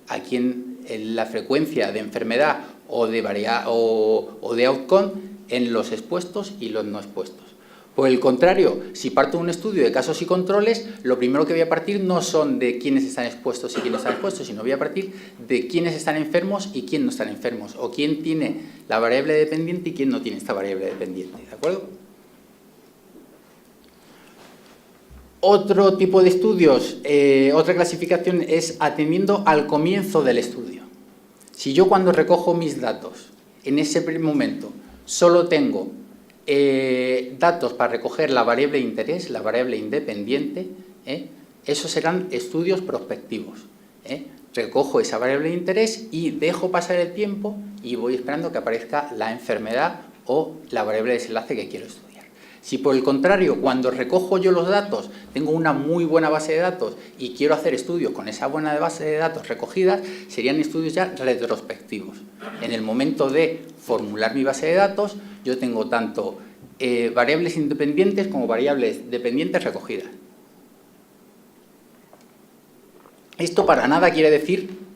a quién la frecuencia de enfermedad o de outcome en los expuestos y los no expuestos. Por el contrario, si parto de un estudio de casos y controles, lo primero que voy a partir no son de quiénes están expuestos y quiénes no están expuestos, sino voy a partir de quiénes están enfermos y quién no están enfermos, o quién tiene la variable dependiente y quién no tiene esta variable dependiente, ¿de acuerdo? Otro tipo de estudios, otra clasificación es atendiendo al comienzo del estudio. Si yo cuando recojo mis datos, en ese primer momento, solo tengo datos para recoger la variable de interés, la variable independiente, esos serán estudios prospectivos. Recojo esa variable de interés y dejo pasar el tiempo y voy esperando que aparezca la enfermedad o la variable de desenlace que quiero estudiar. Si por el contrario, cuando recojo yo los datos, tengo una muy buena base de datos y quiero hacer estudios con esa buena base de datos recogidas, serían estudios ya retrospectivos. En el momento de formular mi base de datos, yo tengo tanto variables independientes como variables dependientes recogidas. Esto para nada quiere decir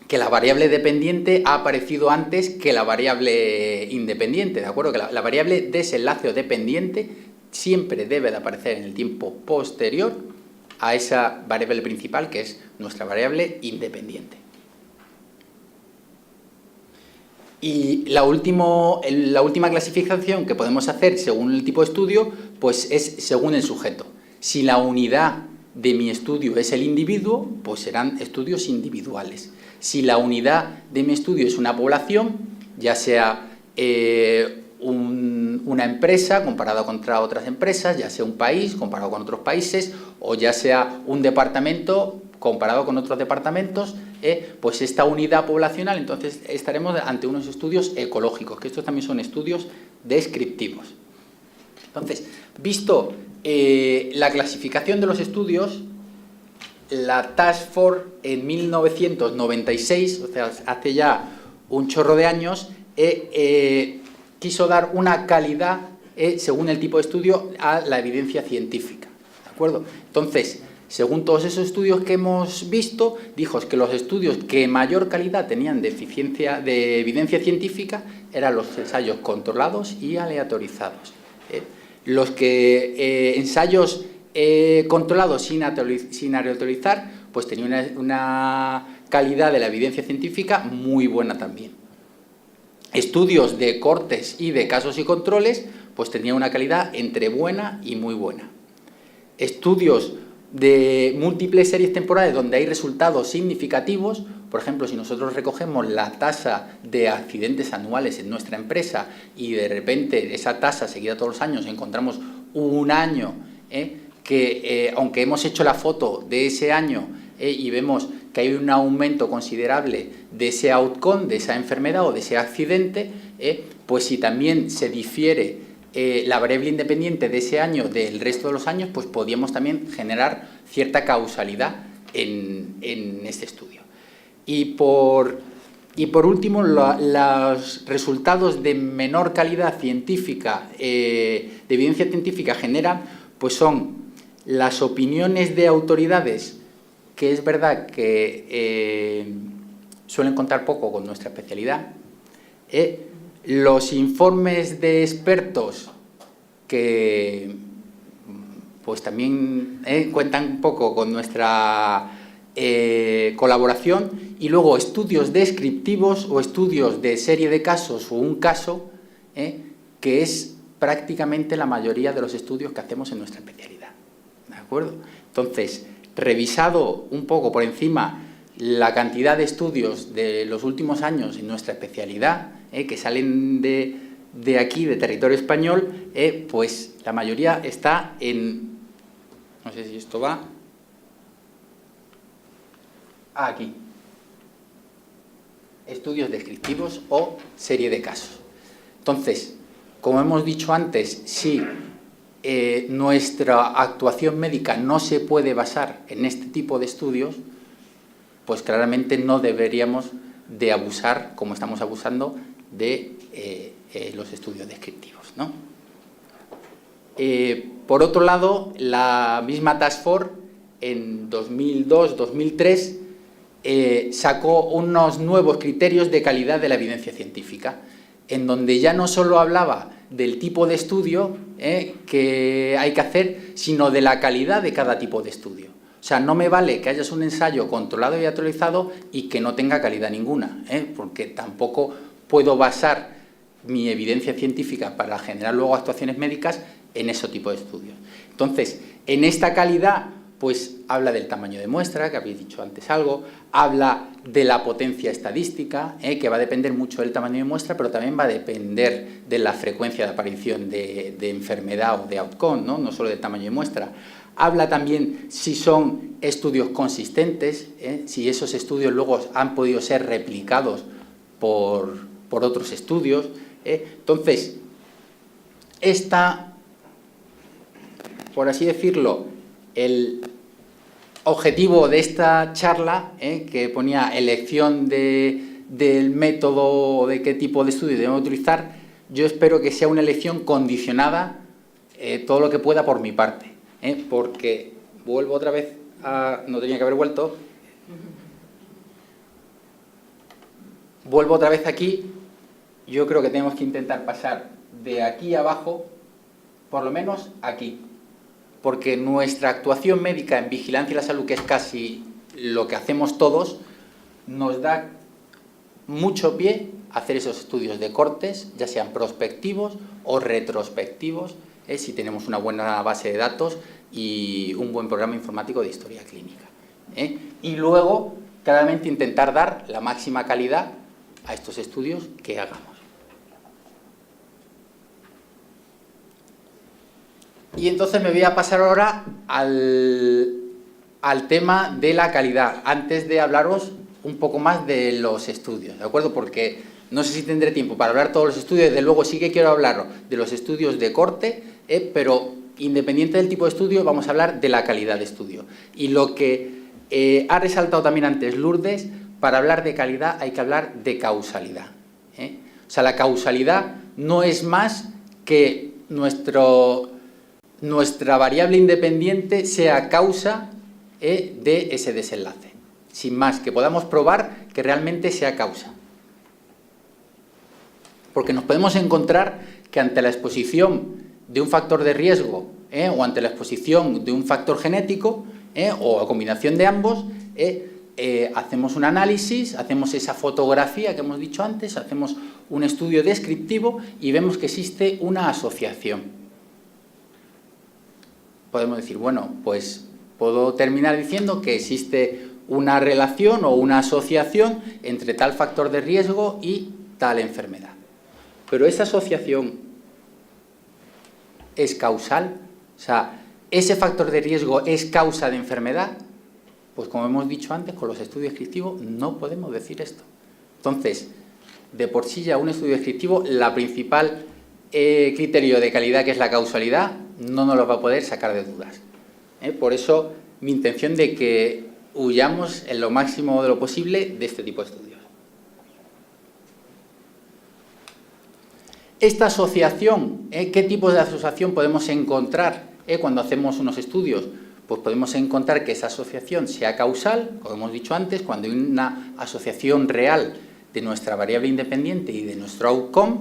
que la variable dependiente ha aparecido antes que la variable independiente, ¿de acuerdo? Que la variable desenlace o dependiente siempre debe de aparecer en el tiempo posterior a esa variable principal, que es nuestra variable independiente. Y la última clasificación que podemos hacer según el tipo de estudio, pues es según el sujeto. Si la unidad de mi estudio es el individuo, pues serán estudios individuales. Si la unidad de mi estudio es una población, ya sea una empresa comparado contra otras empresas, ya sea un país comparado con otros países, o ya sea un departamento comparado con otros departamentos, pues esta unidad poblacional, entonces estaremos ante unos estudios ecológicos, que estos también son estudios descriptivos. Entonces, visto la clasificación de los estudios, la Task Force en 1996, o sea, hace ya un chorro de años, quiso dar una calidad según el tipo de estudio a la evidencia científica, ¿de acuerdo? Entonces, según todos esos estudios que hemos visto, dijo que los estudios que mayor calidad tenían de evidencia científica eran los ensayos controlados y aleatorizados. Los ensayos controlados sin aleatorizar, pues tenían una calidad de la evidencia científica muy buena también. Estudios de cortes y de casos y controles, pues tenían una calidad entre buena y muy buena. Estudios de múltiples series temporales donde hay resultados significativos, por ejemplo, si nosotros recogemos la tasa de accidentes anuales en nuestra empresa y de repente esa tasa seguida todos los años encontramos un año que aunque hemos hecho la foto de ese año y vemos que hay un aumento considerable de ese outcome, de esa enfermedad o de ese accidente, pues si también se difiere la variable independiente de ese año del resto de los años, pues podíamos también generar cierta causalidad en este estudio. Y por último, los resultados de menor calidad científica, de evidencia científica generan, pues son las opiniones de autoridades, que es verdad que suelen contar poco con nuestra especialidad, los informes de expertos que pues también cuentan un poco con nuestra colaboración, y luego estudios descriptivos o estudios de serie de casos o un caso, que es prácticamente la mayoría de los estudios que hacemos en nuestra especialidad. ¿De acuerdo? Entonces, revisado un poco por encima la cantidad de estudios de los últimos años en nuestra especialidad, que salen de aquí, de territorio español, pues la mayoría está en, no sé si esto va, aquí, estudios descriptivos o serie de casos. Entonces, como hemos dicho antes, si nuestra actuación médica no se puede basar en este tipo de estudios, pues claramente no deberíamos de abusar, como estamos abusando, de los estudios descriptivos, ¿no? Por otro lado, la misma Task Force en 2002-2003 sacó unos nuevos criterios de calidad de la evidencia científica, en donde ya no solo hablaba del tipo de estudio que hay que hacer, sino de la calidad de cada tipo de estudio. O sea, no me vale que hayas un ensayo controlado y actualizado y que no tenga calidad ninguna, porque tampoco puedo basar mi evidencia científica para generar luego actuaciones médicas en ese tipo de estudios. Entonces, en esta calidad, pues habla del tamaño de muestra, que habéis dicho antes algo, habla de la potencia estadística, que va a depender mucho del tamaño de muestra, pero también va a depender de la frecuencia de aparición de enfermedad o de outcome, no solo del tamaño de muestra. Habla también si son estudios consistentes, si esos estudios luego han podido ser replicados por otros estudios. Entonces, por así decirlo, el objetivo de esta charla, que ponía elección del método o de qué tipo de estudio debemos utilizar, yo espero que sea una elección condicionada todo lo que pueda por mi parte, porque vuelvo otra vez no tenía que haber vuelto, vuelvo otra vez aquí. Yo creo que tenemos que intentar pasar de aquí abajo, por lo menos aquí, porque nuestra actuación médica en vigilancia de la salud, que es casi lo que hacemos todos, nos da mucho pie a hacer esos estudios de cortes, ya sean prospectivos o retrospectivos, si tenemos una buena base de datos y un buen programa informático de historia clínica. Y luego, claramente, intentar dar la máxima calidad a estos estudios que hagamos. Y entonces me voy a pasar ahora al tema de la calidad, antes de hablaros un poco más de los estudios, ¿de acuerdo? Porque no sé si tendré tiempo para hablar todos los estudios, desde luego sí que quiero hablar de los estudios de corte, pero independiente del tipo de estudio, vamos a hablar de la calidad de estudio. Y lo que ha resaltado también antes Lourdes, para hablar de calidad hay que hablar de causalidad. O sea, la causalidad no es más que nuestra variable independiente sea causa de ese desenlace. Sin más, que podamos probar que realmente sea causa. Porque nos podemos encontrar que ante la exposición de un factor de riesgo o ante la exposición de un factor genético o a combinación de ambos, hacemos un análisis, hacemos esa fotografía que hemos dicho antes, hacemos un estudio descriptivo y vemos que existe una asociación. Podemos decir, bueno, pues puedo terminar diciendo que existe una relación o una asociación entre tal factor de riesgo y tal enfermedad. Pero esa asociación es causal, o sea, ¿ese factor de riesgo es causa de enfermedad? Pues como hemos dicho antes, con los estudios descriptivos no podemos decir esto. Entonces, de por sí ya un estudio descriptivo, la principal criterio de calidad, que es la causalidad, no nos lo va a poder sacar de dudas. Por eso, mi intención de que huyamos en lo máximo de lo posible de este tipo de estudios. Esta asociación, ¿qué tipo de asociación podemos encontrar cuando hacemos unos estudios? Pues podemos encontrar que esa asociación sea causal, como hemos dicho antes, cuando hay una asociación real de nuestra variable independiente y de nuestro outcome,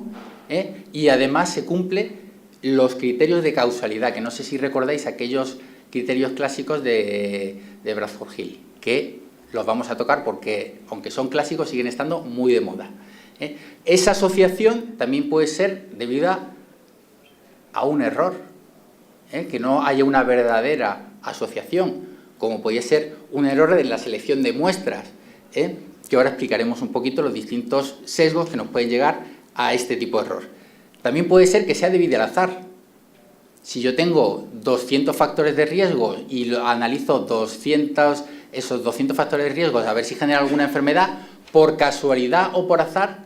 y además se cumplen los criterios de causalidad, que no sé si recordáis aquellos criterios clásicos de Bradford Hill, que los vamos a tocar porque, aunque son clásicos, siguen estando muy de moda. Esa asociación también puede ser debida a un error, que no haya una verdadera asociación, como podría ser un error en la selección de muestras, que ahora explicaremos un poquito los distintos sesgos que nos pueden llegar a este tipo de error. También puede ser que sea debido al azar. Si yo tengo 200 factores de riesgo y analizo esos 200 factores de riesgo a ver si genera alguna enfermedad, por casualidad o por azar,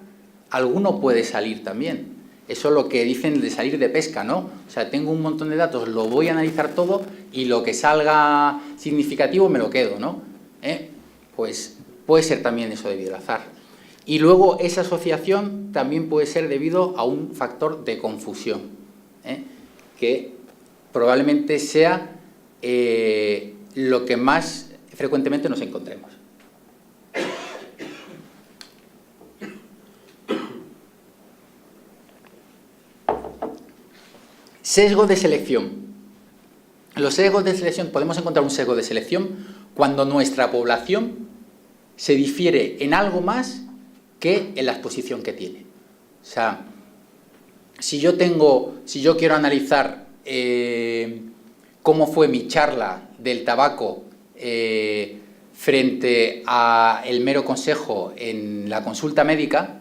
alguno puede salir también. Eso es lo que dicen de salir de pesca, ¿no? O sea, tengo un montón de datos, lo voy a analizar todo y lo que salga significativo me lo quedo, ¿no? Pues puede ser también eso debido al azar. Y luego esa asociación también puede ser debido a un factor de confusión, que probablemente sea lo que más frecuentemente nos encontremos. Sesgo de selección. Los sesgos de selección, podemos encontrar un sesgo de selección cuando nuestra población se difiere en algo más que en la exposición que tiene. O sea, si yo quiero analizar cómo fue mi charla del tabaco frente al mero consejo en la consulta médica,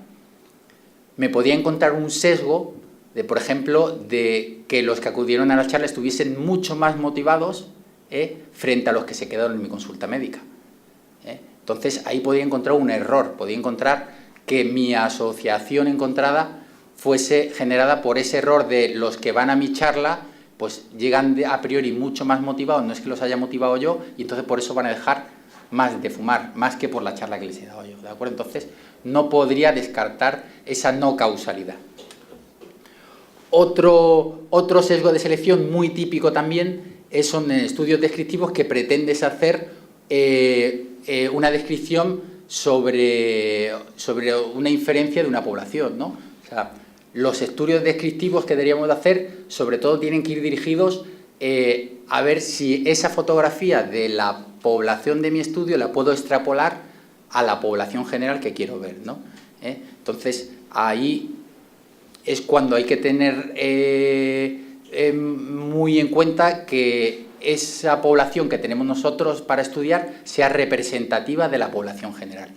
me podía encontrar un sesgo de, por ejemplo, de que los que acudieron a la charla estuviesen mucho más motivados frente a los que se quedaron en mi consulta médica. Entonces, ahí podía encontrar un error, podía encontrar que mi asociación encontrada fuese generada por ese error de los que van a mi charla, pues llegan a priori mucho más motivados, no es que los haya motivado yo, y entonces por eso van a dejar más de fumar, más que por la charla que les he dado yo, ¿de acuerdo? Entonces, no podría descartar esa no causalidad. Otro sesgo de selección muy típico también son estudios descriptivos que pretendes hacer una descripción sobre una inferencia de una población, ¿no? O sea, los estudios descriptivos que deberíamos de hacer, sobre todo, tienen que ir dirigidos a ver si esa fotografía de la población de mi estudio la puedo extrapolar a la población general que quiero ver, ¿no? Entonces, ahí es cuando hay que tener muy en cuenta que esa población que tenemos nosotros para estudiar sea representativa de la población general.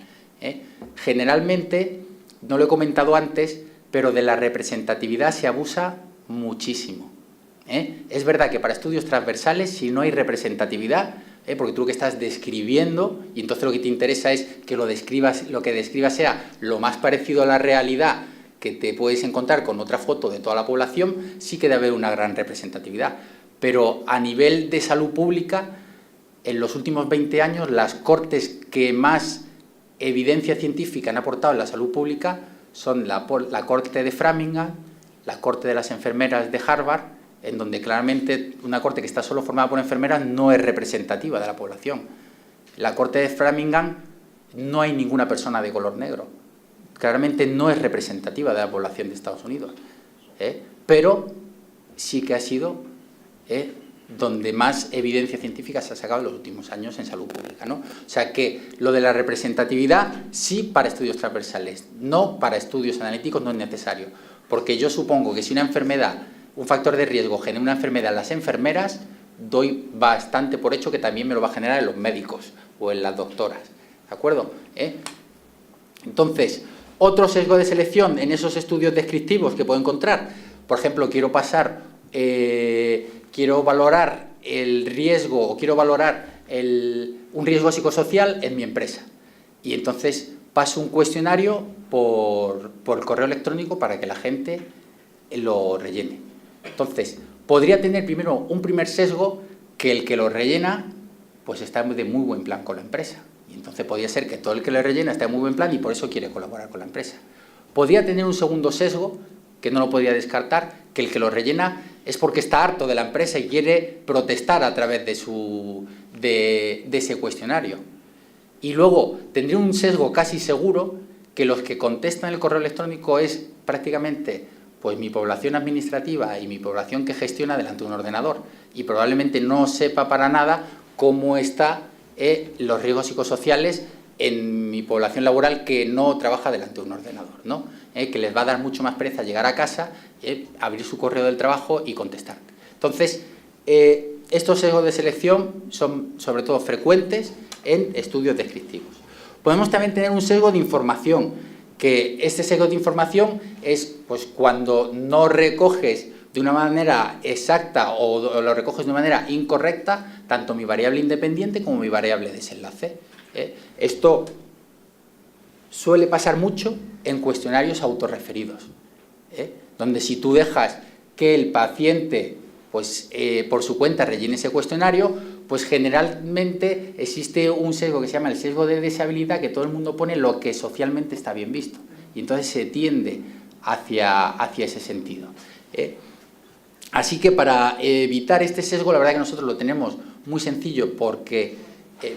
Generalmente, no lo he comentado antes, pero de la representatividad se abusa muchísimo. Es verdad que para estudios transversales, si no hay representatividad, porque tú lo que estás describiendo, y entonces lo que te interesa es que lo que describas sea lo más parecido a la realidad que te puedes encontrar con otra foto de toda la población, sí que debe haber una gran representatividad. Pero a nivel de salud pública, en los últimos 20 años, las cortes que más evidencia científica han aportado en la salud pública son la corte de Framingham, la corte de las enfermeras de Harvard, en donde claramente una corte que está solo formada por enfermeras no es representativa de la población. La corte de Framingham no hay ninguna persona de color negro. Claramente no es representativa de la población de Estados Unidos. Pero sí que ha sido donde más evidencia científica se ha sacado en los últimos años en salud pública, ¿no? O sea que lo de la representatividad sí para estudios transversales, no para estudios analíticos no es necesario. Porque yo supongo que si una enfermedad, un factor de riesgo genera una enfermedad en las enfermeras, doy bastante por hecho que también me lo va a generar en los médicos o en las doctoras, ¿de acuerdo? Entonces, otro sesgo de selección en esos estudios descriptivos que puedo encontrar, por ejemplo, quiero valorar el riesgo o quiero valorar un riesgo psicosocial en mi empresa. Y entonces paso un cuestionario por correo electrónico para que la gente lo rellene. Entonces, podría tener primero un primer sesgo que el que lo rellena pues está de muy buen plan con la empresa. Y entonces podría ser que todo el que lo rellena está de muy buen plan y por eso quiere colaborar con la empresa. Podría tener un segundo sesgo, que no lo podría descartar, que el que lo rellena es porque está harto de la empresa y quiere protestar a través de ese cuestionario. Y luego tendría un sesgo casi seguro que los que contestan el correo electrónico es prácticamente pues mi población administrativa y mi población que gestiona delante de un ordenador y probablemente no sepa para nada cómo están los riesgos psicosociales en mi población laboral que no trabaja delante de un ordenador, ¿no? Que les va a dar mucho más pereza llegar a casa, abrir su correo del trabajo y contestar. Entonces, estos sesgos de selección son sobre todo frecuentes en estudios descriptivos. Podemos también tener un sesgo de información, que este sesgo de información es pues, cuando no recoges de una manera exacta o lo recoges de una manera incorrecta tanto mi variable independiente como mi variable desenlace. Esto suele pasar mucho en cuestionarios autorreferidos, donde si tú dejas que el paciente pues, por su cuenta rellene ese cuestionario, pues generalmente existe un sesgo que se llama el sesgo de deseabilidad, que todo el mundo pone lo que socialmente está bien visto, y entonces se tiende hacia ese sentido. Así que para evitar este sesgo, la verdad que nosotros lo tenemos muy sencillo porque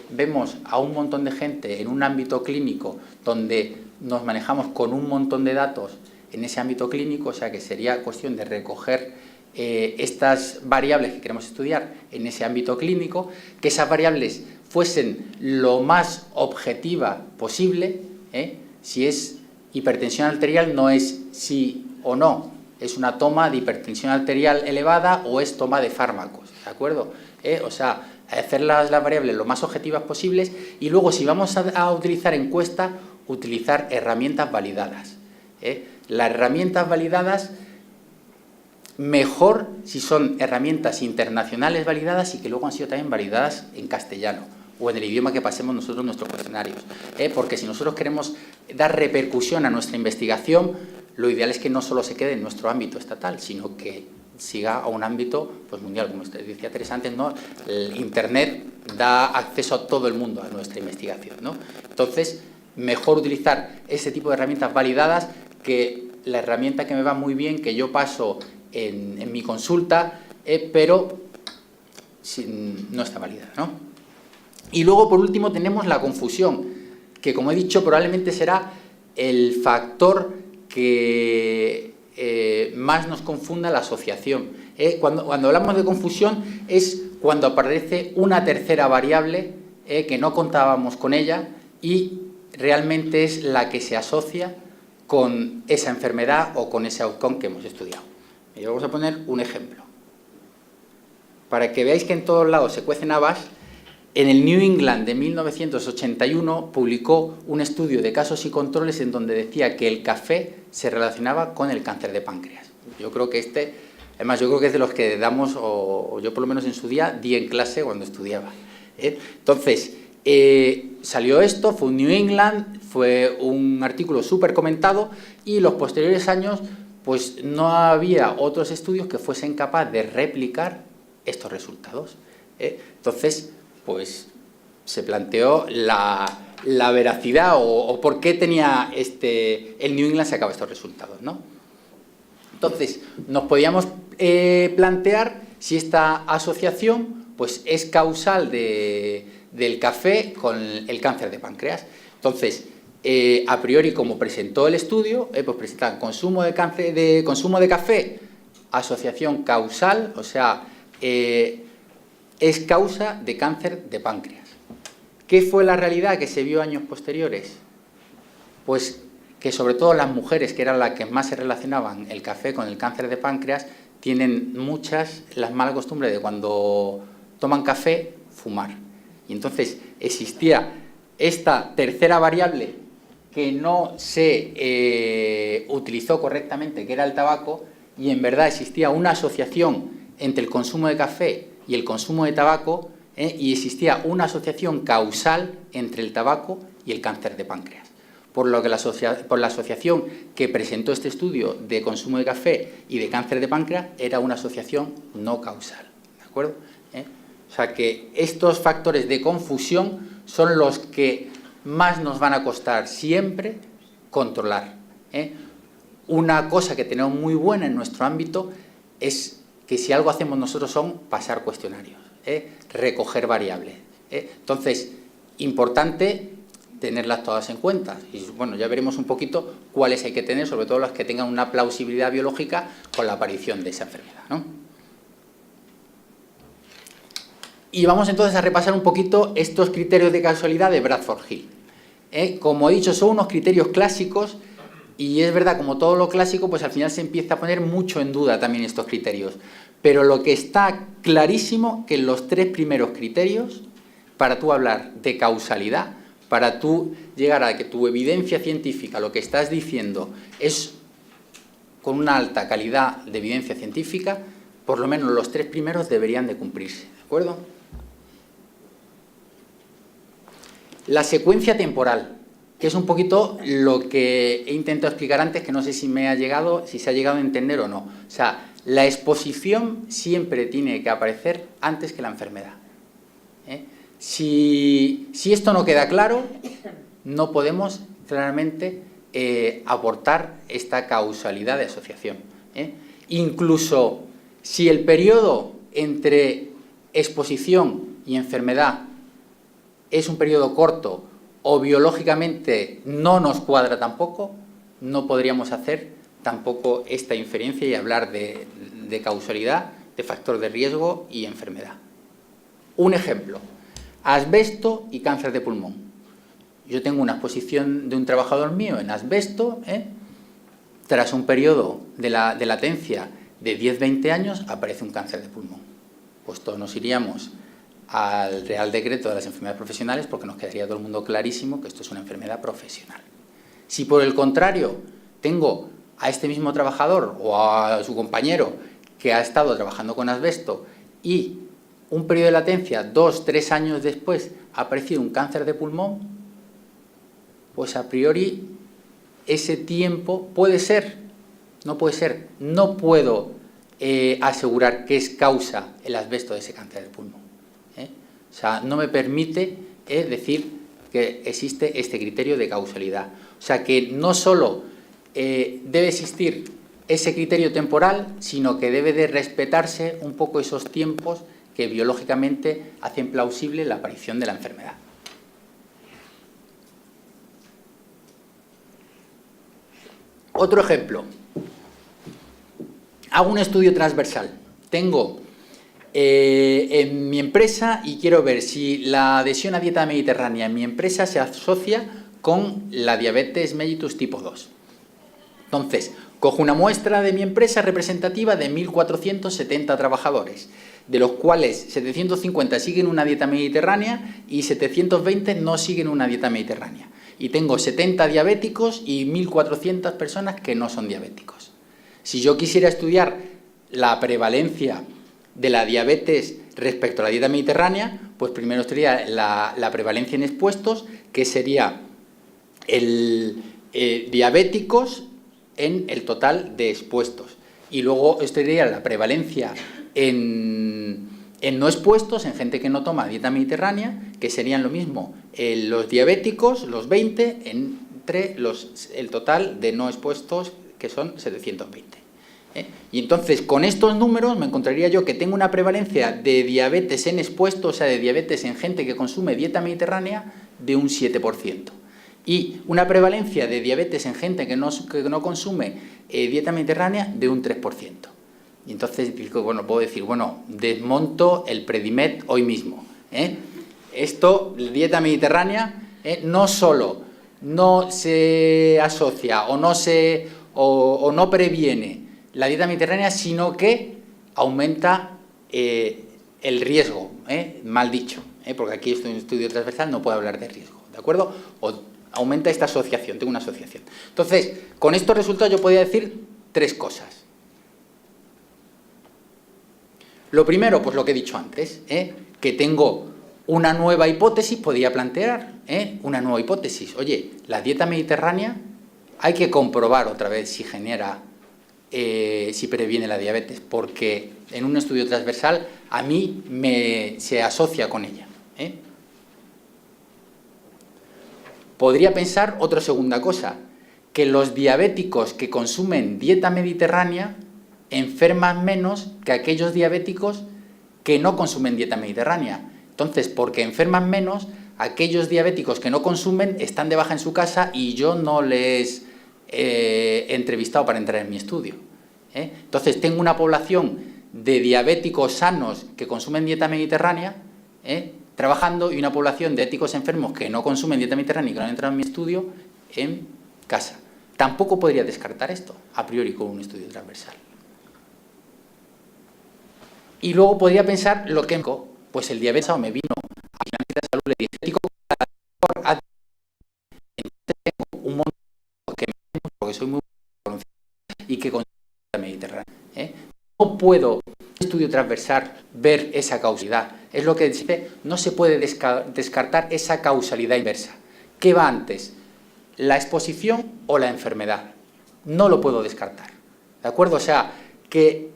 vemos a un montón de gente en un ámbito clínico donde nos manejamos con un montón de datos en ese ámbito clínico, o sea que sería cuestión de recoger estas variables que queremos estudiar en ese ámbito clínico, que esas variables fuesen lo más objetiva posible. Si es hipertensión arterial no es sí o no, es una toma de hipertensión arterial elevada o es toma de fármacos, ¿de acuerdo? O sea, hacer las variables lo más objetivas posibles y luego si vamos a utilizar encuesta, utilizar herramientas validadas. Las herramientas validadas, mejor si son herramientas internacionales validadas y que luego han sido también validadas en castellano o en el idioma que pasemos nosotros en nuestros cuestionarios. Porque si nosotros queremos dar repercusión a nuestra investigación, lo ideal es que no solo se quede en nuestro ámbito estatal, sino que siga a un ámbito pues, mundial. Como usted decía Teresa antes, ¿no? El Internet da acceso a todo el mundo a nuestra investigación, ¿no? Entonces, mejor utilizar ese tipo de herramientas validadas que la herramienta que me va muy bien, que yo paso en mi consulta, pero no está válida, ¿no? Y luego, por último, tenemos la confusión, que como he dicho, probablemente será el factor que más nos confunda la asociación. Cuando hablamos de confusión es cuando aparece una tercera variable que no contábamos con ella y realmente es la que se asocia con esa enfermedad o con ese outcome que hemos estudiado. Y vamos a poner un ejemplo. Para que veáis que en todos lados se cuecen habas, en el New England de 1981 publicó un estudio de casos y controles en donde decía que el café se relacionaba con el cáncer de páncreas. Yo creo que además yo creo que es de los que damos, o yo por lo menos en su día, di en clase cuando estudiaba. Entonces, salió esto, fue un New England, fue un artículo súper comentado y los posteriores años pues no había otros estudios que fuesen capaces de replicar estos resultados. Entonces, pues se planteó la veracidad o por qué tenía el New England sacaba estos resultados, ¿no? Entonces, nos podíamos plantear si esta asociación pues, es causal del café con el cáncer de páncreas. Entonces, a priori, como presentó el estudio, pues presentan consumo de café, asociación causal, o sea, es causa de cáncer de páncreas. ¿Qué fue la realidad que se vio años posteriores? Pues que sobre todo las mujeres, que eran las que más se relacionaban el café con el cáncer de páncreas, tienen muchas las malas costumbres de cuando toman café, fumar. Y entonces existía esta tercera variable que no se utilizó correctamente, que era el tabaco, y en verdad existía una asociación entre el consumo de café y el consumo de tabaco, y existía una asociación causal entre el tabaco y el cáncer de páncreas. Por lo que la asociación que presentó este estudio de consumo de café y de cáncer de páncreas era una asociación no causal. ¿De acuerdo? O sea que estos factores de confusión son los que más nos van a costar siempre controlar. Una cosa que tenemos muy buena en nuestro ámbito es que si algo hacemos nosotros son pasar cuestionarios, recoger variables. Entonces, importante tenerlas todas en cuenta. Y bueno, ya veremos un poquito cuáles hay que tener, sobre todo las que tengan una plausibilidad biológica con la aparición de esa enfermedad, ¿no? Y vamos entonces a repasar un poquito estos criterios de causalidad de Bradford Hill. Como he dicho, son unos criterios clásicos y es verdad, como todo lo clásico, pues al final se empieza a poner mucho en duda también estos criterios. Pero lo que está clarísimo que los tres primeros criterios, para tú hablar de causalidad, para tú llegar a que tu evidencia científica, lo que estás diciendo, es con una alta calidad de evidencia científica, por lo menos los tres primeros deberían de cumplirse, ¿de acuerdo? La secuencia temporal, que es un poquito lo que he intentado explicar antes, que no sé si se ha llegado a entender o no. O sea, la exposición siempre tiene que aparecer antes que la enfermedad. Si esto no queda claro, no podemos claramente aportar esta causalidad de asociación. Incluso si el periodo entre exposición y enfermedad es un periodo corto o biológicamente no nos cuadra tampoco, no podríamos hacer tampoco esta inferencia y hablar de causalidad, de factor de riesgo y enfermedad. Un ejemplo, asbesto y cáncer de pulmón. Yo tengo una exposición de un trabajador mío en asbesto, tras un periodo de latencia de 10-20 años aparece un cáncer de pulmón. Pues todos nos iríamos al Real Decreto de las Enfermedades Profesionales porque nos quedaría todo el mundo clarísimo que esto es una enfermedad profesional. Si por el contrario tengo a este mismo trabajador o a su compañero que ha estado trabajando con asbesto y un periodo de latencia 2-3 años después ha aparecido un cáncer de pulmón, pues a priori ese tiempo puede ser, no puede ser, no puedo asegurar que es causa el asbesto de ese cáncer de pulmón. O sea, no me permite decir que existe este criterio de causalidad. O sea, que no solo debe existir ese criterio temporal, sino que debe de respetarse un poco esos tiempos que biológicamente hacen plausible la aparición de la enfermedad. Otro ejemplo. hago un estudio transversal. Tengo en mi empresa y quiero ver si la adhesión a dieta mediterránea en mi empresa se asocia con la diabetes mellitus tipo 2. Entonces, cojo una muestra de mi empresa representativa de 1.470 trabajadores, de los cuales 750 siguen una dieta mediterránea y 720 no siguen una dieta mediterránea. Y tengo 70 diabéticos y 1.400 personas que no son diabéticos. Si yo quisiera estudiar la prevalencia de la diabetes respecto a la dieta mediterránea, pues primero estudiaría la prevalencia en expuestos, que sería diabéticos en el total de expuestos. Y luego estudiaría la prevalencia en no expuestos, en gente que no toma dieta mediterránea, que serían lo mismo los diabéticos, los 20, entre el total de no expuestos, que son 720. Y entonces, con estos números, me encontraría yo que tengo una prevalencia de diabetes en expuestos, o sea, de diabetes en gente que consume dieta mediterránea, de un 7%. Y una prevalencia de diabetes en gente que no consume dieta mediterránea, de un 3%. Y entonces, bueno, puedo decir, bueno, desmonto el Predimed hoy mismo. Esto, dieta mediterránea, no solo no se asocia o no previene la dieta mediterránea, sino que aumenta el riesgo, mal dicho, porque aquí estoy en un estudio transversal, no puedo hablar de riesgo, ¿de acuerdo? O aumenta esta asociación, tengo una asociación. Entonces, con estos resultados yo podría decir 3 cosas. Lo primero, pues lo que he dicho antes, que tengo una nueva hipótesis, podría plantear una nueva hipótesis. Oye, la dieta mediterránea hay que comprobar otra vez si genera, si previene la diabetes, porque en un estudio transversal a mí se asocia con ella. Podría pensar otra segunda cosa, que los diabéticos que consumen dieta mediterránea enferman menos que aquellos diabéticos que no consumen dieta mediterránea. Entonces, porque enferman menos, aquellos diabéticos que no consumen están de baja en su casa y yo no les he entrevistado para entrar en mi estudio. Entonces, tengo una población de diabéticos sanos que consumen dieta mediterránea trabajando y una población de diabéticos enfermos que no consumen dieta mediterránea y que no han entrado en mi estudio en casa. Tampoco podría descartar esto, a priori, con un estudio transversal. Y luego podría pensar lo que pues el diabetes me vino a la de salud, le dije, tengo un montón que porque soy muy conocido y que consume la mediterránea. No puedo, en un estudio transversal, ver esa causalidad. Es lo que dice, no se puede descartar esa causalidad inversa. ¿Qué va antes? ¿La exposición o la enfermedad? No lo puedo descartar. ¿De acuerdo? O sea, que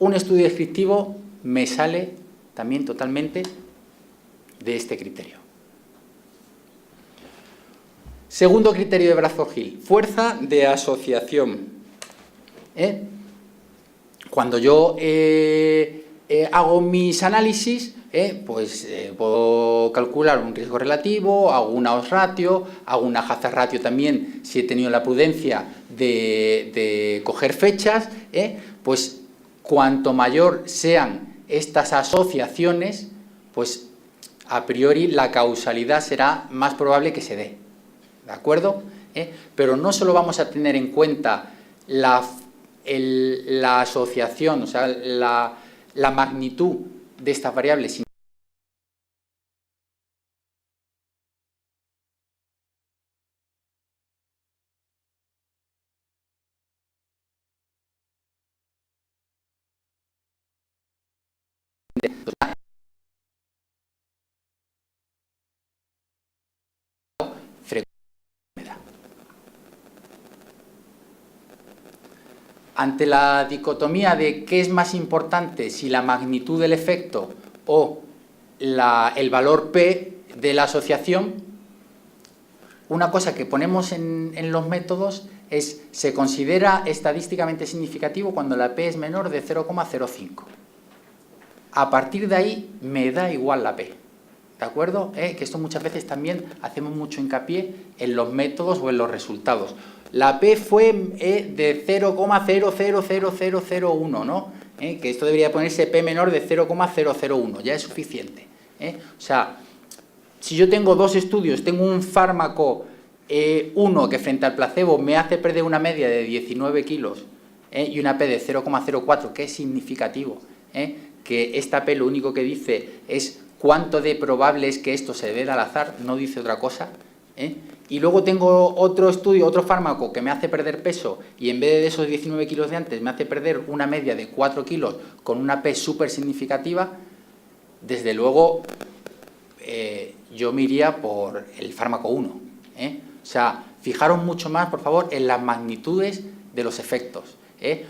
un estudio descriptivo me sale también totalmente de este criterio. Segundo criterio de Bradford-Hill, fuerza de asociación. Cuando yo hago mis análisis, pues puedo calcular un riesgo relativo, hago una odds ratio, hago una hazard ratio también, si he tenido la prudencia de coger fechas, pues cuanto mayor sean estas asociaciones, pues a priori la causalidad será más probable que se dé. ¿De acuerdo? Pero no solo vamos a tener en cuenta la asociación, o sea, la magnitud de estas variables, sino ante la dicotomía de qué es más importante, si la magnitud del efecto o el valor P de la asociación, una cosa que ponemos en los métodos es, se considera estadísticamente significativo cuando la P es menor de 0,05. A partir de ahí me da igual la P, ¿De acuerdo? Que esto muchas veces también hacemos mucho hincapié en los métodos o en los resultados. La P fue de 0,000001, ¿no? Que esto debería ponerse P menor de 0,001, ya es suficiente. O sea, si yo tengo dos estudios, tengo un fármaco, uno que frente al placebo me hace perder una media de 19 kilos y una P de 0,04, que es significativo, que esta P lo único que dice es cuánto de probable es que esto se dé al azar, no dice otra cosa. Y luego tengo otro estudio, otro fármaco que me hace perder peso y en vez de esos 19 kilos de antes me hace perder una media de 4 kilos con una P súper significativa. Desde luego yo me iría por el fármaco 1. O sea, fijaros mucho más, por favor, en las magnitudes de los efectos.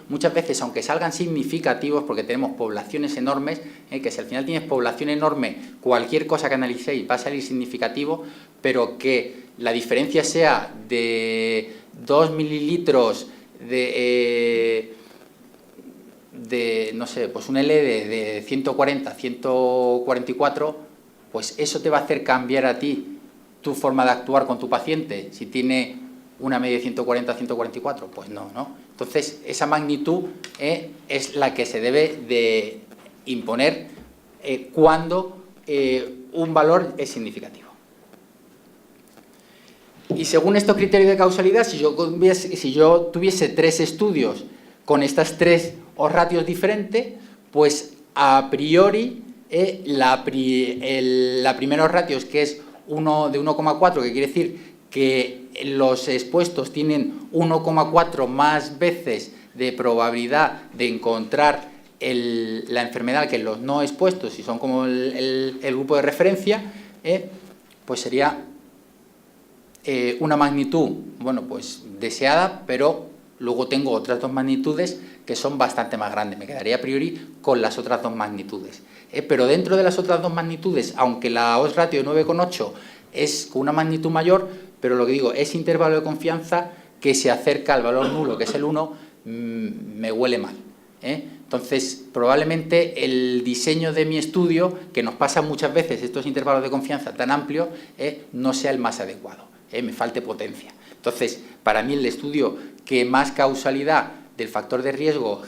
Muchas veces, aunque salgan significativos, porque tenemos poblaciones enormes, que si al final tienes población enorme, cualquier cosa que analicéis va a salir significativo, pero que la diferencia sea de 2 mililitros de no sé, pues un LD de 140, 144, pues eso te va a hacer cambiar a ti tu forma de actuar con tu paciente. Si tiene una media de 140, 144, pues no, ¿no? Entonces, esa magnitud es la que se debe de imponer cuando un valor es significativo. Y según estos criterios de causalidad, si yo tuviese 3 estudios con estas 3 ratios diferentes, pues a priori la primera ratios, que es 1 de 1,4, que quiere decir que los expuestos tienen 1,4 más veces de probabilidad de encontrar la enfermedad que los no expuestos, si son como el grupo de referencia, pues sería una magnitud, bueno, pues deseada, pero luego tengo otras 2 magnitudes que son bastante más grandes. Me quedaría a priori con las otras 2 magnitudes. Pero dentro de las otras 2 magnitudes, aunque la odds ratio de 9,8 es con una magnitud mayor, pero lo que digo, ese intervalo de confianza que se acerca al valor nulo, que es el 1, me huele mal. Entonces, probablemente el diseño de mi estudio, que nos pasa muchas veces estos intervalos de confianza tan amplios, no sea el más adecuado, me falte potencia. Entonces, para mí el estudio que más causalidad del factor de riesgo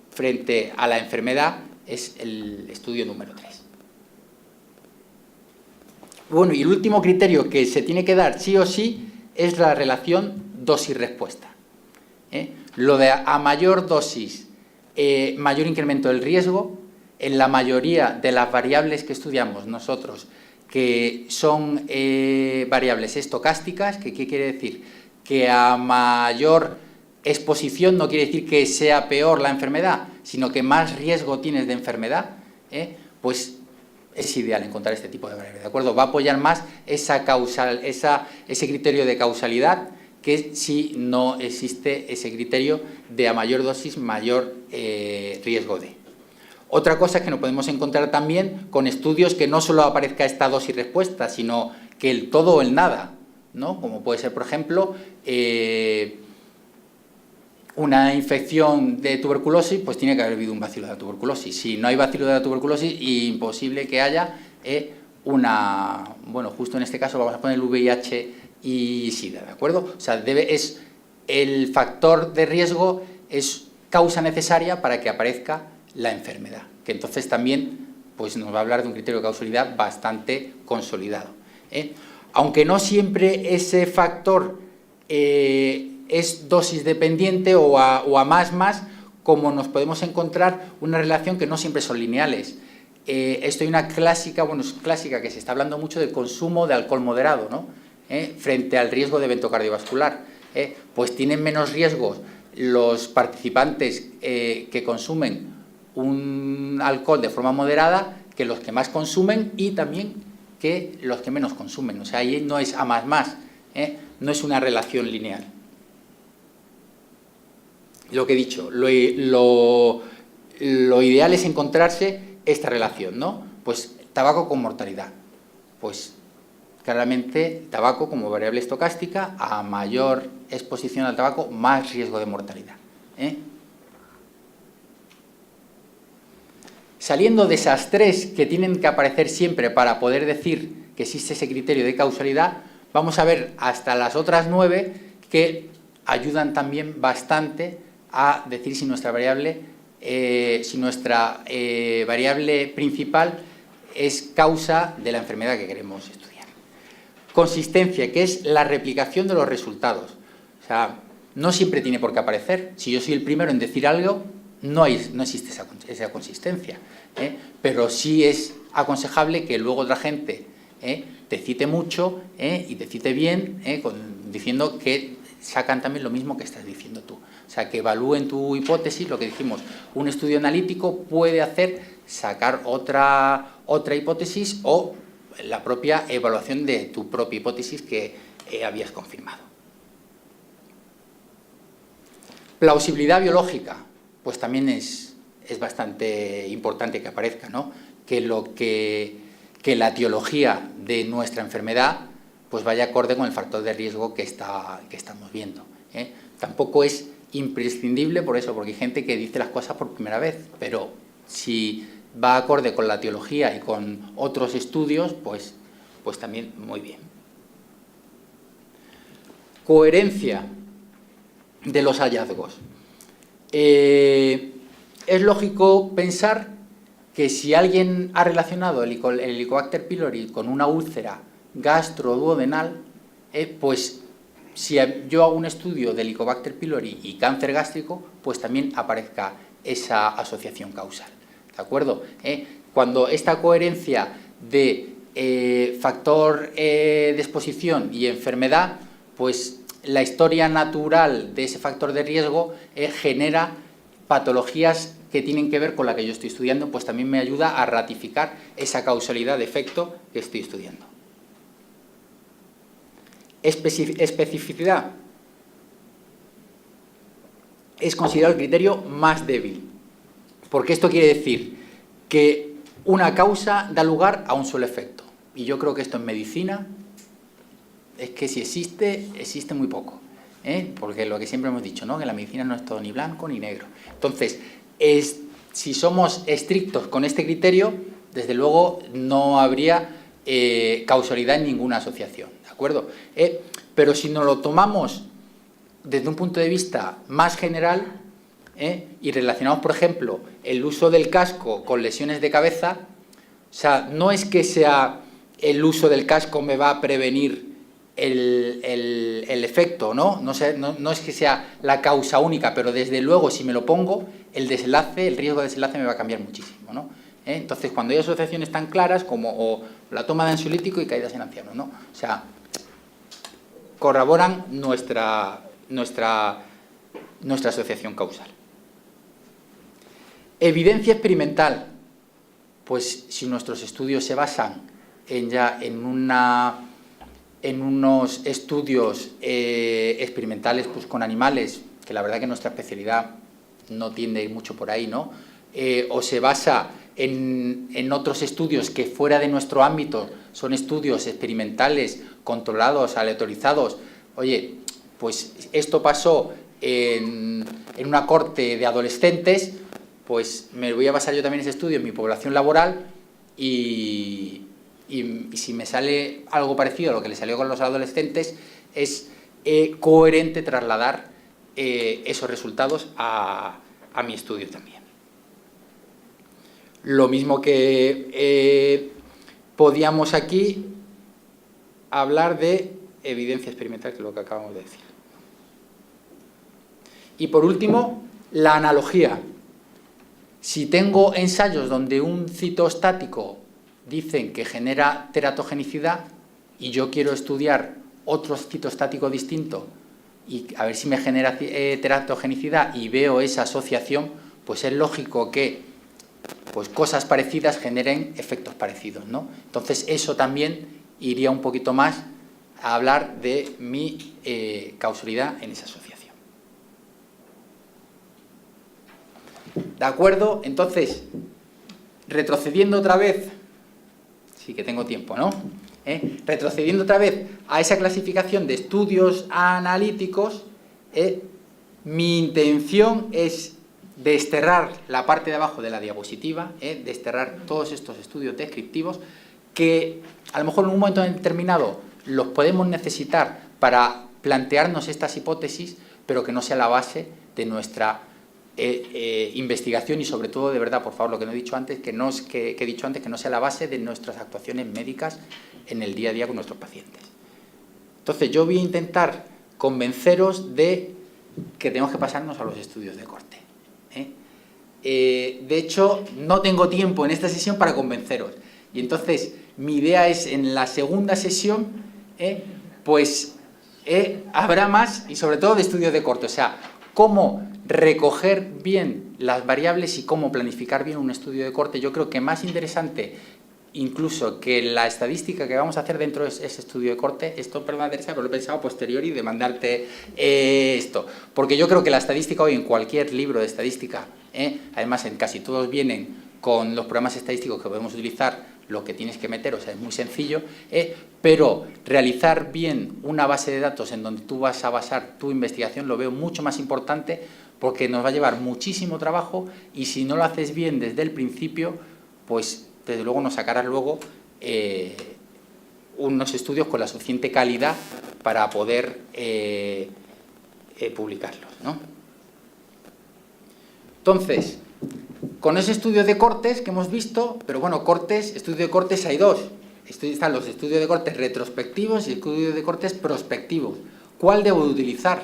frente a la enfermedad es el estudio número 3. Bueno, y el último criterio que se tiene que dar sí o sí es la relación dosis-respuesta. Lo de a mayor dosis, mayor incremento del riesgo, en la mayoría de las variables que estudiamos nosotros, que son variables estocásticas, que ¿qué quiere decir? Que a mayor exposición no quiere decir que sea peor la enfermedad, sino que más riesgo tienes de enfermedad, pues es ideal encontrar este tipo de variables, ¿de acuerdo? Va a apoyar más ese criterio de causalidad que si no existe ese criterio de a mayor dosis, mayor riesgo de. Otra cosa es que nos podemos encontrar también con estudios que no solo aparezca esta dosis respuesta, sino que el todo o el nada, ¿no? Como puede ser, por ejemplo, una infección de tuberculosis, pues tiene que haber habido un bacilo de la tuberculosis. Si no hay bacilo de la tuberculosis, imposible que haya bueno, justo en este caso vamos a poner el VIH y SIDA, ¿de acuerdo? O sea, el factor de riesgo es causa necesaria para que aparezca la enfermedad, que entonces también pues nos va a hablar de un criterio de causalidad bastante consolidado. Aunque no siempre ese factor es dosis dependiente o a más, como nos podemos encontrar una relación que no siempre son lineales. Esto hay una clásica, bueno, es clásica, que se está hablando mucho del consumo de alcohol moderado, ¿no? Frente al riesgo de evento cardiovascular. Pues tienen menos riesgos los participantes que consumen un alcohol de forma moderada que los que más consumen y también que los que menos consumen. O sea, ahí no es a más, no es una relación lineal. Lo que he dicho, lo ideal es encontrarse esta relación, ¿no? Pues tabaco con mortalidad. Pues claramente tabaco como variable estocástica, a mayor exposición al tabaco, más riesgo de mortalidad. saliendo de esas tres que tienen que aparecer siempre para poder decir que existe ese criterio de causalidad, vamos a ver hasta las otras 9 que ayudan también bastante a decir si nuestra variable principal es causa de la enfermedad que queremos estudiar. Consistencia, que es la replicación de los resultados. O sea, no siempre tiene por qué aparecer. Si yo soy el primero en decir algo, no existe esa consistencia. Pero sí es aconsejable que luego otra gente te cite mucho y te cite bien, diciendo que sacan también lo mismo que estás diciendo tú. O sea, que evalúen tu hipótesis, lo que dijimos, un estudio analítico puede hacer sacar otra hipótesis o la propia evaluación de tu propia hipótesis que habías confirmado. Plausibilidad biológica, pues también es bastante importante que aparezca, ¿no? Que la etiología de nuestra enfermedad pues vaya acorde con el factor de riesgo que estamos viendo. Tampoco es imprescindible por eso, porque hay gente que dice las cosas por primera vez, pero si va acorde con la etiología y con otros estudios, pues también muy bien. Coherencia de los hallazgos. Es lógico pensar que si alguien ha relacionado el Helicobacter pylori con una úlcera gastroduodenal, pues si yo hago un estudio de Helicobacter pylori y cáncer gástrico, pues también aparezca esa asociación causal. ¿De acuerdo? Cuando esta coherencia de factor de exposición y enfermedad, pues la historia natural de ese factor de riesgo genera patologías que tienen que ver con la que yo estoy estudiando, pues también me ayuda a ratificar esa causalidad de efecto que estoy estudiando. Especificidad. Es considerado el criterio más débil, porque esto quiere decir que una causa da lugar a un solo efecto. Y yo creo que esto en medicina es que si existe muy poco, porque lo que siempre hemos dicho, ¿no? Que la medicina no es todo ni blanco ni negro. Entonces, si somos estrictos con este criterio, desde luego no habría causalidad en ninguna asociación, ¿de acuerdo? Pero si nos lo tomamos desde un punto de vista más general y relacionamos, por ejemplo, el uso del casco con lesiones de cabeza, o sea, no es que sea el uso del casco me va a prevenir el efecto, ¿no? No es que sea la causa única, pero desde luego si me lo pongo, el riesgo de desenlace me va a cambiar muchísimo, ¿no? Entonces, cuando hay asociaciones tan claras como la toma de ansiolítico y caídas en ancianos, ¿no? O sea, corroboran nuestra asociación causal. Evidencia experimental. Pues si nuestros estudios se basan en unos estudios experimentales pues, con animales, que la verdad que nuestra especialidad no tiende a ir mucho por ahí, ¿no? O se basa en otros estudios que fuera de nuestro ámbito son estudios experimentales, controlados, aleatorizados. Oye, pues esto pasó en una corte de adolescentes, pues me voy a basar yo también en ese estudio en mi población laboral y si me sale algo parecido a lo que le salió con los adolescentes, es coherente trasladar esos resultados a mi estudio también. Lo mismo que podíamos aquí hablar de evidencia experimental, que es lo que acabamos de decir. Y por último, la analogía. Si tengo ensayos donde un citostático dicen que genera teratogenicidad y yo quiero estudiar otro citostático distinto y a ver si me genera teratogenicidad y veo esa asociación, pues es lógico que pues cosas parecidas generen efectos parecidos, ¿no? Entonces eso también iría un poquito más a hablar de mi causalidad en esa asociación. ¿De acuerdo? Entonces, retrocediendo otra vez, sí que tengo tiempo, ¿no? Retrocediendo otra vez a esa clasificación de estudios analíticos, mi intención es desterrar la parte de abajo de la diapositiva, desterrar todos estos estudios descriptivos que a lo mejor en un momento determinado los podemos necesitar para plantearnos estas hipótesis, pero que no sea la base de nuestra investigación y sobre todo, de verdad, por favor, lo que no he dicho antes, que he dicho antes, que no sea la base de nuestras actuaciones médicas en el día a día con nuestros pacientes. Entonces, yo voy a intentar convenceros de que tenemos que pasarnos a los estudios de corte. De hecho, no tengo tiempo en esta sesión para convenceros. Y entonces, mi idea es, en la segunda sesión, pues habrá más, y sobre todo de estudios de corte. O sea, cómo recoger bien las variables y cómo planificar bien un estudio de corte. Yo creo que más interesante incluso que la estadística que vamos a hacer dentro de ese estudio de corte, esto, perdona Teresa, pero lo he pensado a posteriori de mandarte esto, porque yo creo que la estadística hoy en cualquier libro de estadística, además en casi todos vienen con los programas estadísticos que podemos utilizar, lo que tienes que meter, o sea, es muy sencillo, pero realizar bien una base de datos en donde tú vas a basar tu investigación lo veo mucho más importante porque nos va a llevar muchísimo trabajo y si no lo haces bien desde el principio, pues desde luego nos sacarás luego unos estudios con la suficiente calidad para poder publicarlos, ¿no? Entonces, con ese estudio de cortes que hemos visto, pero bueno, estudio de cortes hay dos. Están los estudios de cortes retrospectivos y estudios de cortes prospectivos. ¿Cuál debo utilizar?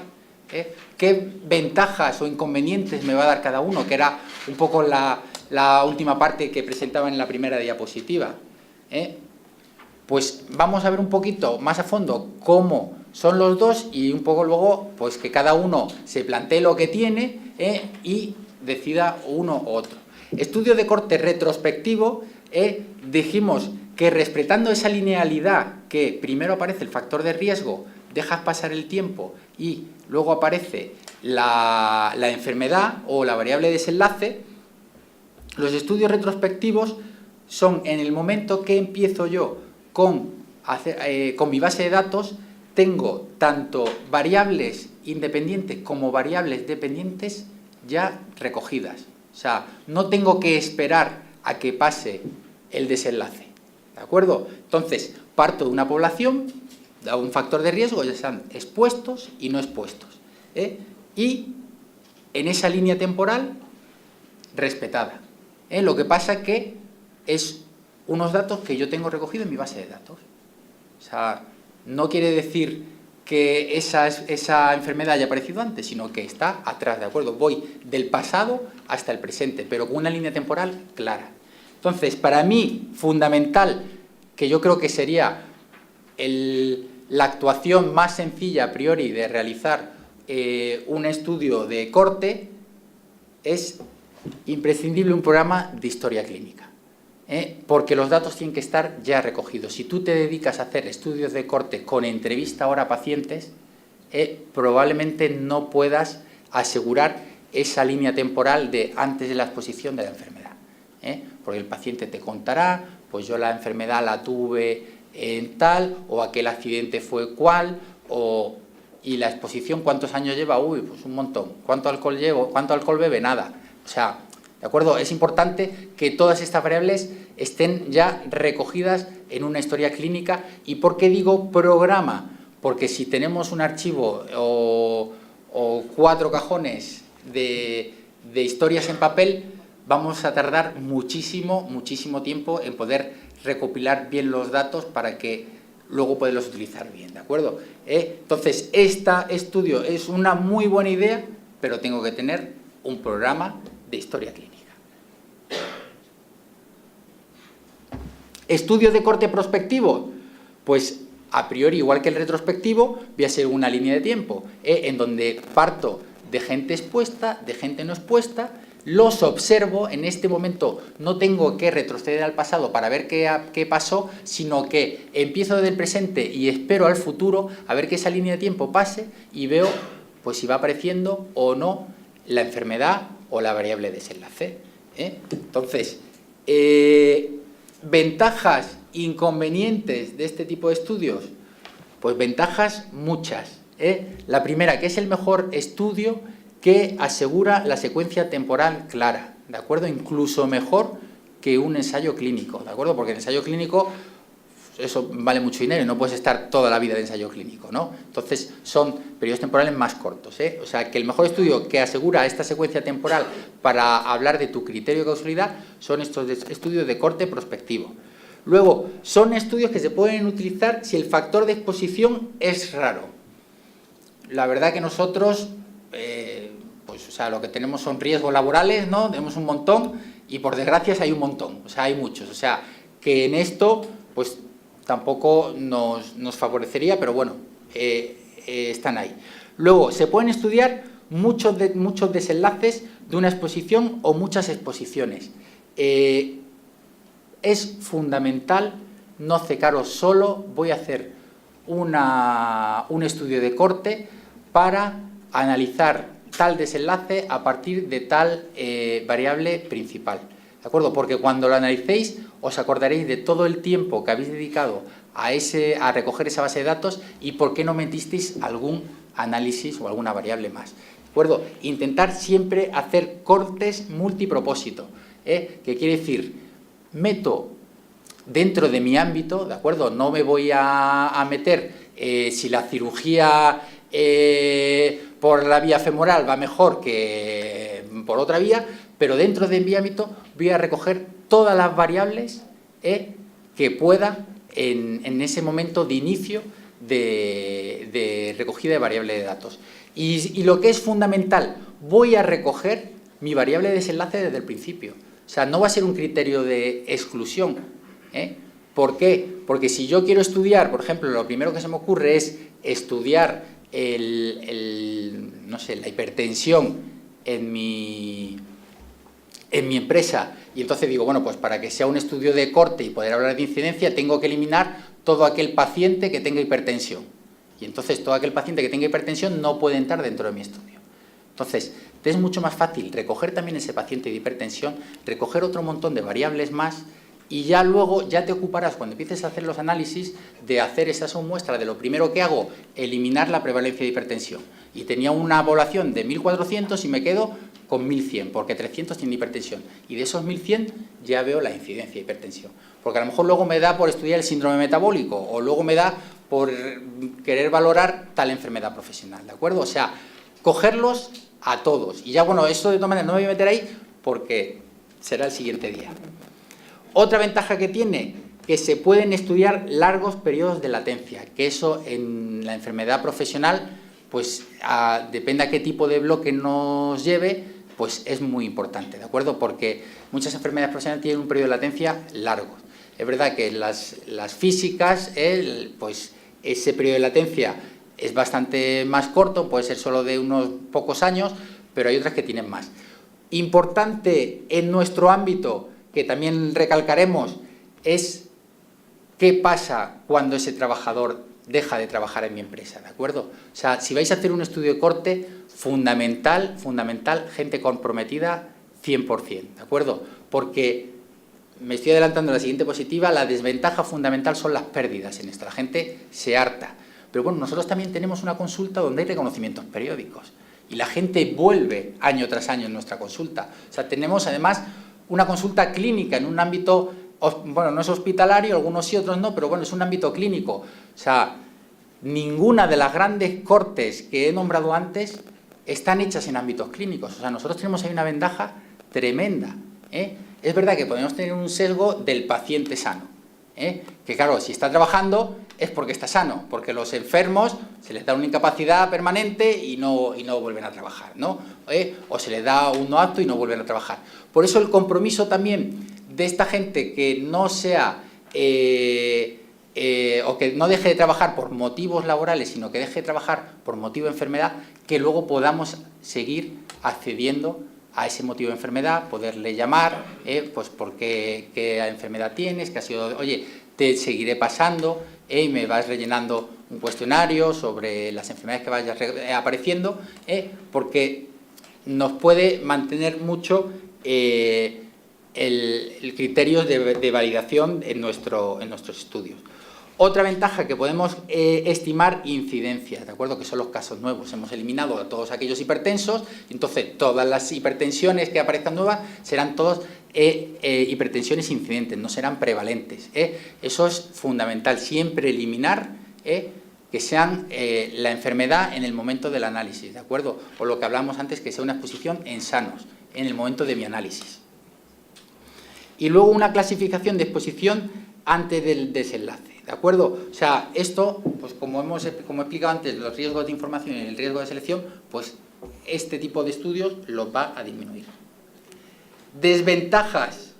¿Qué ventajas o inconvenientes me va a dar cada uno? Que era un poco la última parte que presentaba en la primera diapositiva. Pues vamos a ver un poquito más a fondo cómo son los dos y un poco luego pues que cada uno se plantee lo que tiene y decida uno u otro. Estudio de corte retrospectivo, dijimos que respetando esa linealidad que primero aparece el factor de riesgo, dejas pasar el tiempo y luego aparece la enfermedad o la variable de desenlace, los estudios retrospectivos son en el momento que empiezo yo con mi base de datos, tengo tanto variables independientes como variables dependientes ya recogidas. O sea, no tengo que esperar a que pase el desenlace. ¿De acuerdo? Entonces, parto de una población, de un factor de riesgo, ya sean expuestos y no expuestos. Y en esa línea temporal, respetada. Lo que pasa que es unos datos que yo tengo recogidos en mi base de datos. O sea, no quiere decir que esa enfermedad haya aparecido antes, sino que está atrás, ¿de acuerdo? Voy del pasado hasta el presente, pero con una línea temporal clara. Entonces, para mí, fundamental, que yo creo que sería la actuación más sencilla a priori de realizar un estudio de corte, es imprescindible un programa de historia clínica. Porque los datos tienen que estar ya recogidos. Si tú te dedicas a hacer estudios de corte con entrevista ahora a pacientes, probablemente no puedas asegurar esa línea temporal de antes de la exposición de la enfermedad. Porque el paciente te contará, pues yo la enfermedad la tuve en tal, o aquel accidente fue cual, y la exposición, ¿cuántos años lleva? Uy, pues un montón. ¿Cuánto alcohol llevo? ¿Cuánto alcohol bebe? Nada. O sea, ¿de acuerdo? Es importante que todas estas variables estén ya recogidas en una historia clínica. ¿Y por qué digo programa? Porque si tenemos un archivo o 4 cajones de historias en papel, vamos a tardar muchísimo tiempo en poder recopilar bien los datos para que luego poderlos utilizar bien, ¿de acuerdo? Entonces, este estudio es una muy buena idea, pero tengo que tener un programa de historia clínica. ¿Estudio de corte prospectivo? Pues a priori, igual que el retrospectivo, voy a ser una línea de tiempo, en donde parto de gente expuesta, de gente no expuesta, los observo, en este momento no tengo que retroceder al pasado para ver qué pasó, sino que empiezo desde el presente y espero al futuro a ver que esa línea de tiempo pase y veo pues si va apareciendo o no la enfermedad o la variable de desenlace. Entonces, ¿ventajas, inconvenientes de este tipo de estudios? Pues ventajas muchas. La primera, que es el mejor estudio que asegura la secuencia temporal clara, ¿de acuerdo? Incluso mejor que un ensayo clínico, ¿de acuerdo? Porque el ensayo clínico, eso vale mucho dinero y no puedes estar toda la vida de ensayo clínico, ¿no? Entonces, son periodos temporales más cortos, ¿eh? O sea, que el mejor estudio que asegura esta secuencia temporal para hablar de tu criterio de causalidad son estos estudios de corte prospectivo. Luego, son estudios que se pueden utilizar si el factor de exposición es raro. La verdad que nosotros, pues, o sea, lo que tenemos son riesgos laborales, ¿no? Tenemos un montón y por desgracia hay un montón, o sea, hay muchos. O sea, que en esto, pues, tampoco nos favorecería, pero bueno, están ahí. Luego, se pueden estudiar muchos desenlaces de una exposición o muchas exposiciones. Es fundamental no cecaros solo, voy a hacer un estudio de corte para analizar tal desenlace a partir de tal variable principal, ¿de acuerdo? Porque cuando lo analicéis os acordaréis de todo el tiempo que habéis dedicado a recoger esa base de datos y por qué no metisteis algún análisis o alguna variable más, ¿de acuerdo? Intentar siempre hacer cortes multipropósito, que quiere decir, meto dentro de mi ámbito, ¿de acuerdo? No me voy a meter si la cirugía por la vía femoral va mejor que por otra vía, pero dentro de mi ámbito voy a recoger todas las variables que pueda en ese momento de inicio de recogida de variable de datos. Y lo que es fundamental, voy a recoger mi variable de desenlace desde el principio. O sea, no va a ser un criterio de exclusión. ¿Por qué? Porque si yo quiero estudiar, por ejemplo, lo primero que se me ocurre es estudiar no sé, la hipertensión en mi empresa, y entonces digo, bueno, pues para que sea un estudio de corte y poder hablar de incidencia, tengo que eliminar todo aquel paciente que tenga hipertensión. Y entonces todo aquel paciente que tenga hipertensión no puede entrar dentro de mi estudio. Entonces, te es mucho más fácil recoger también ese paciente de hipertensión, recoger otro montón de variables más y ya luego ya te ocuparás, cuando empieces a hacer los análisis, de hacer esa submuestra de lo primero que hago, eliminar la prevalencia de hipertensión. Y tenía una población de 1.400 y me quedo con 1.100, porque 300 tienen hipertensión. Y de esos 1.100 ya veo la incidencia de hipertensión. Porque a lo mejor luego me da por estudiar el síndrome metabólico o luego me da por querer valorar tal enfermedad profesional, ¿de acuerdo? O sea, cogerlos a todos. Y ya, bueno, eso de todas maneras no me voy a meter ahí porque será el siguiente día. Otra ventaja que tiene, que se pueden estudiar largos periodos de latencia, que eso en la enfermedad profesional, pues depende a qué tipo de bloque nos lleve, pues es muy importante, ¿de acuerdo? Porque muchas enfermedades profesionales tienen un periodo de latencia largo. Es verdad que las físicas, pues ese periodo de latencia es bastante más corto, puede ser solo de unos pocos años, pero hay otras que tienen más. Importante en nuestro ámbito, que también recalcaremos, es qué pasa cuando ese trabajador deja de trabajar en mi empresa, ¿de acuerdo? O sea, si vais a hacer un estudio de corte, fundamental, gente comprometida 100%, ¿de acuerdo? Porque, me estoy adelantando a la siguiente diapositiva, la desventaja fundamental son las pérdidas en esto, la gente se harta. Pero bueno, nosotros también tenemos una consulta donde hay reconocimientos periódicos y la gente vuelve año tras año en nuestra consulta. O sea, tenemos además una consulta clínica en un ámbito, bueno, no es hospitalario, algunos sí, otros no, pero bueno, es un ámbito clínico. O sea, ninguna de las grandes cortes que he nombrado antes están hechas en ámbitos clínicos. O sea, nosotros tenemos ahí una ventaja tremenda. Es verdad que podemos tener un sesgo del paciente sano, que claro, si está trabajando es porque está sano, porque los enfermos se les da una incapacidad permanente y no vuelven a trabajar, ¿no? O se les da un no apto y no vuelven a trabajar. Por eso el compromiso también de esta gente que no sea o que no deje de trabajar por motivos laborales, sino que deje de trabajar por motivo de enfermedad, que luego podamos seguir accediendo a ese motivo de enfermedad, poderle llamar, pues por qué enfermedad tienes, que ha sido, oye, te seguiré pasando, y me vas rellenando un cuestionario sobre las enfermedades que vayan apareciendo, porque nos puede mantener mucho el criterio de validación en nuestros estudios. Otra ventaja que podemos estimar, incidencias, ¿de acuerdo? Que son los casos nuevos. Hemos eliminado a todos aquellos hipertensos, entonces todas las hipertensiones que aparezcan nuevas serán todas hipertensiones incidentes, no serán prevalentes. Eso es fundamental, siempre eliminar que sean la enfermedad en el momento del análisis, ¿de acuerdo? O lo que hablamos antes, que sea una exposición en sanos, en el momento de mi análisis. Y luego una clasificación de exposición antes del desenlace, ¿de acuerdo? O sea, esto, pues como he explicado antes, los riesgos de información y el riesgo de selección, pues este tipo de estudios los va a disminuir. Desventajas.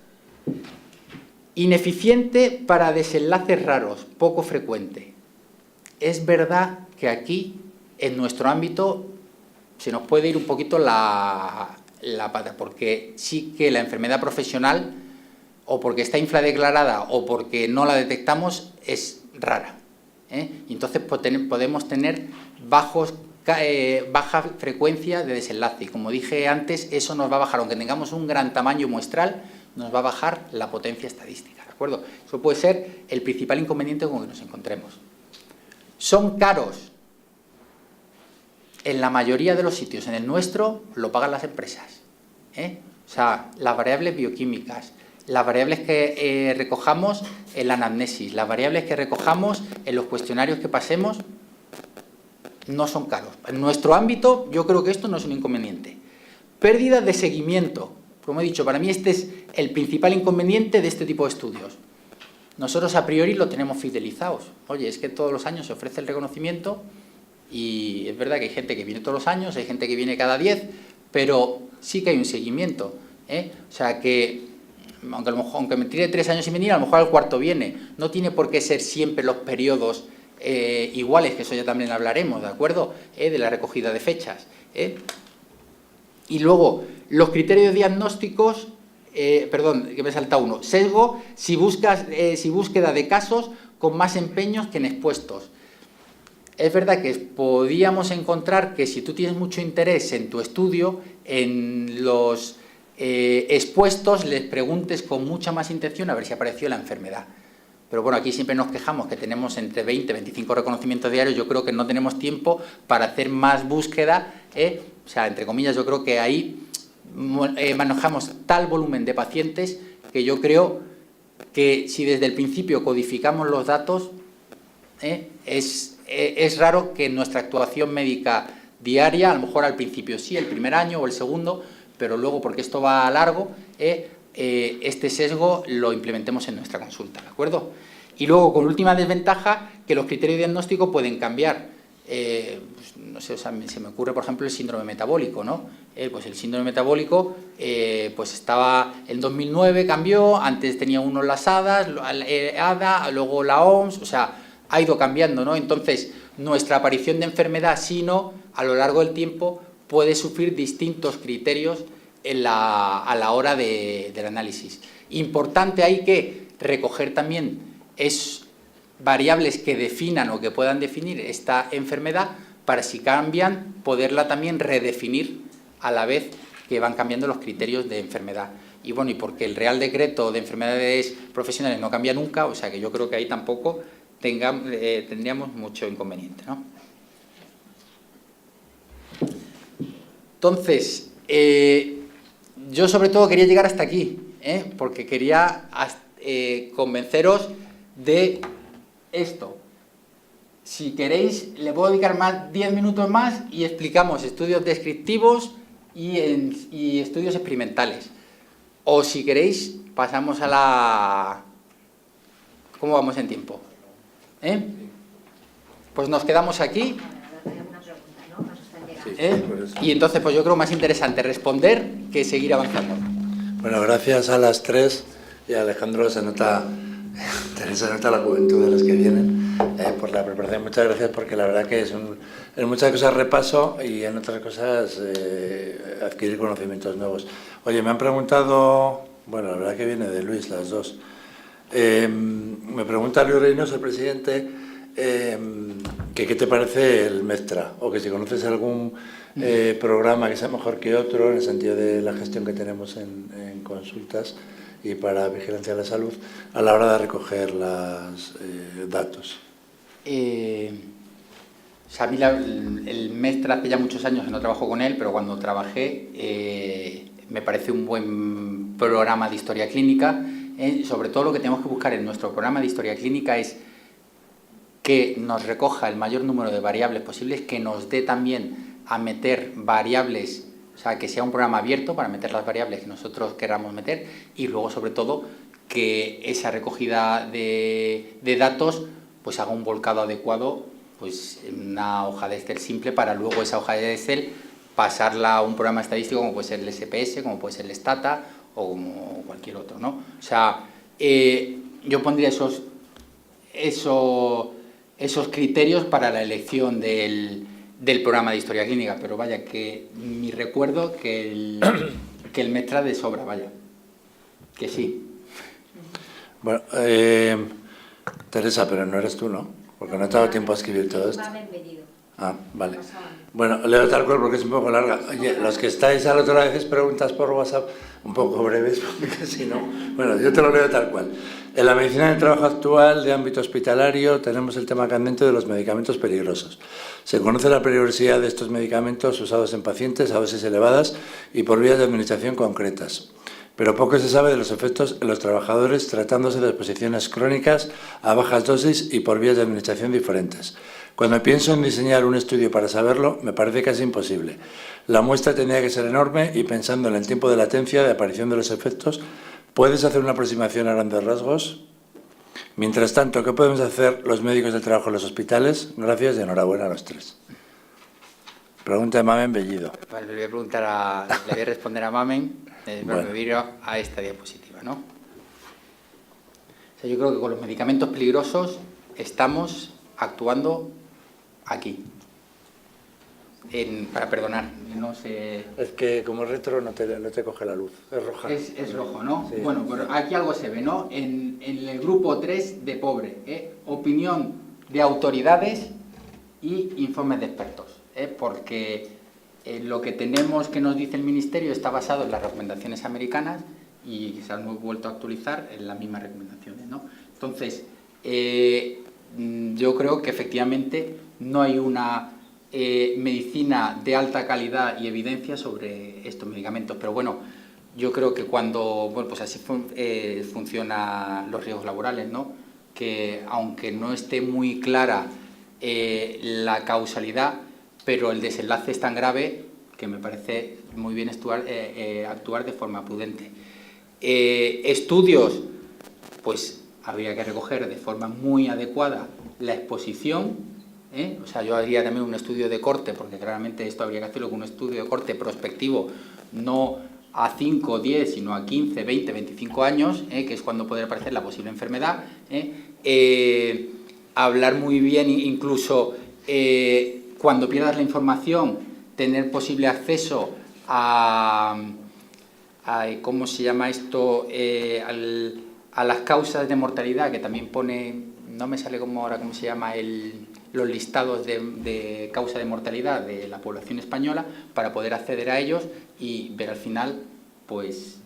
Ineficiente para desenlaces raros, poco frecuente. Es verdad que aquí, en nuestro ámbito, se nos puede ir un poquito la pata, porque sí que la enfermedad profesional, o porque está infradeclarada o porque no la detectamos, es rara. Y entonces podemos tener baja frecuencia de desenlace. Y como dije antes, eso nos va a bajar, aunque tengamos un gran tamaño muestral, nos va a bajar la potencia estadística, ¿de acuerdo? Eso puede ser el principal inconveniente con el que nos encontremos. Son caros. En la mayoría de los sitios, en el nuestro, lo pagan las empresas. O sea, las variables bioquímicas, las variables que recojamos en la anamnesis, las variables que recojamos en los cuestionarios que pasemos, no son caros. En nuestro ámbito, yo creo que esto no es un inconveniente. Pérdida de seguimiento. Como he dicho, para mí este es el principal inconveniente de este tipo de estudios. Nosotros a priori lo tenemos fidelizados. Oye, es que todos los años se ofrece el reconocimiento y es verdad que hay gente que viene todos los años, hay gente que viene cada 10, pero sí que hay un seguimiento. O sea que, aunque me tire 3 años sin venir, a lo mejor al cuarto viene. No tiene por qué ser siempre los periodos iguales, que eso ya también hablaremos, ¿de acuerdo? De la recogida de fechas. Y luego, los criterios diagnósticos, perdón, que me he saltado uno. Sesgo, si búsqueda de casos con más empeños que en expuestos. Es verdad que podíamos encontrar que si tú tienes mucho interés en tu estudio, en los expuestos les preguntes con mucha más intención a ver si apareció la enfermedad. Pero bueno, aquí siempre nos quejamos que tenemos entre 20 y 25 reconocimientos diarios. Yo creo que no tenemos tiempo para hacer más búsqueda. O sea, entre comillas, yo creo que ahí manejamos tal volumen de pacientes que yo creo que si desde el principio codificamos los datos, es raro que nuestra actuación médica diaria, a lo mejor al principio sí, el primer año o el segundo, pero luego, porque esto va a largo, este sesgo lo implementemos en nuestra consulta, ¿de acuerdo? Y luego, con última desventaja, que los criterios diagnósticos pueden cambiar. Pues, no sé, o sea, se me ocurre, por ejemplo, el síndrome metabólico, ¿no? Pues el síndrome metabólico, pues estaba en 2009, cambió, antes tenía uno las ADA, luego la OMS, o sea, ha ido cambiando, ¿no? Entonces, nuestra aparición de enfermedad, si no, a lo largo del tiempo, puede sufrir distintos criterios a la hora del análisis. Importante hay que recoger también variables que definan o que puedan definir esta enfermedad para, si cambian, poderla también redefinir a la vez que van cambiando los criterios de enfermedad. Y bueno, y porque el Real Decreto de Enfermedades Profesionales no cambia nunca, o sea que yo creo que ahí tampoco tendríamos mucho inconveniente, ¿no? Entonces, yo sobre todo quería llegar hasta aquí, porque quería convenceros de esto. Si queréis, le puedo dedicar 10 minutos más y explicamos estudios descriptivos y estudios experimentales. O si queréis, pasamos a la... ¿Cómo vamos en tiempo? Pues nos quedamos aquí. Y entonces, pues yo creo más interesante responder que seguir avanzando. Bueno, gracias a las 3 y a Alejandro se nota la juventud de los que vienen por la preparación. Muchas gracias, porque la verdad que en muchas cosas repaso y en otras cosas adquirir conocimientos nuevos. Oye, me han preguntado, bueno, la verdad que viene de Luis, las dos. Me pregunta Luis Reynoso, el presidente, que qué te parece el MESTRA, o que si conoces algún programa que sea mejor que otro en el sentido de la gestión que tenemos en consultas, y para vigilancia de la salud a la hora de recoger los datos? O sea, a mí el Mestre hace ya muchos años que no trabajo con él, pero cuando trabajé me parece un buen programa de historia clínica. Sobre todo lo que tenemos que buscar en nuestro programa de historia clínica es que nos recoja el mayor número de variables posibles, que nos dé también a meter variables, o sea, que sea un programa abierto para meter las variables que nosotros queramos meter, y luego, sobre todo, que esa recogida de datos pues haga un volcado adecuado pues en una hoja de Excel simple, para luego esa hoja de Excel pasarla a un programa estadístico como puede ser el SPS, como puede ser el Stata o como cualquier otro, ¿no? O sea, yo pondría esos criterios para la elección del programa de historia clínica, pero vaya, que mi recuerdo que el Mestre de sobra, vaya, que sí. Bueno, Teresa, pero no eres tú, ¿no? Porque no te ha dado tiempo a escribir todo esto. Ah, vale. Bueno, leo tal cual porque es un poco larga. Oye, los que estáis al otro lado, veces preguntas por WhatsApp un poco breves, porque si no... Bueno, yo te lo leo tal cual. En la medicina del trabajo actual de ámbito hospitalario tenemos el tema candente de los medicamentos peligrosos. Se conoce la peligrosidad de estos medicamentos usados en pacientes a dosis elevadas y por vías de administración concretas. Pero poco se sabe de los efectos en los trabajadores tratándose de exposiciones crónicas a bajas dosis y por vías de administración diferentes. Cuando pienso en diseñar un estudio para saberlo, me parece casi imposible. La muestra tendría que ser enorme y pensando en el tiempo de latencia de aparición de los efectos, ¿puedes hacer una aproximación a grandes rasgos? Mientras tanto, ¿qué podemos hacer los médicos del trabajo en los hospitales? Gracias y enhorabuena a los tres. Pregunta de Mamen Bellido. Vale, le voy a responder a Mamen, bueno. Me voy a esta diapositiva, ¿no? O sea, yo creo que con los medicamentos peligrosos estamos actuando aquí. Para perdonar, no sé... Es que como retro no te coge la luz, es roja. Es rojo, ¿no? Sí. Bueno, pero aquí algo se ve, ¿no? En el grupo 3 de pobre, opinión de autoridades y informes de expertos, porque lo que tenemos que nos dice el Ministerio está basado en las recomendaciones americanas y se han vuelto a actualizar en las mismas recomendaciones, ¿no? Entonces, yo creo que efectivamente no hay una medicina de alta calidad y evidencia sobre estos medicamentos, pero bueno, yo creo que cuando, bueno, pues así funcionan los riesgos laborales, ¿no? Que aunque no esté muy clara la causalidad, pero el desenlace es tan grave que me parece muy bien actuar de forma prudente. Estudios, pues habría que recoger de forma muy adecuada la exposición, o sea, yo haría también un estudio de corte, porque claramente esto habría que hacerlo con un estudio de corte prospectivo, no a 5, 10, sino a 15, 20, 25 años, que es cuando puede aparecer la posible enfermedad. Hablar muy bien, incluso cuando pierdas la información, tener posible acceso a ¿cómo se llama esto? A las causas de mortalidad, que también pone, no me sale como ahora cómo se llama, los listados de causa de mortalidad de la población española, para poder acceder a ellos y ver al final, pues,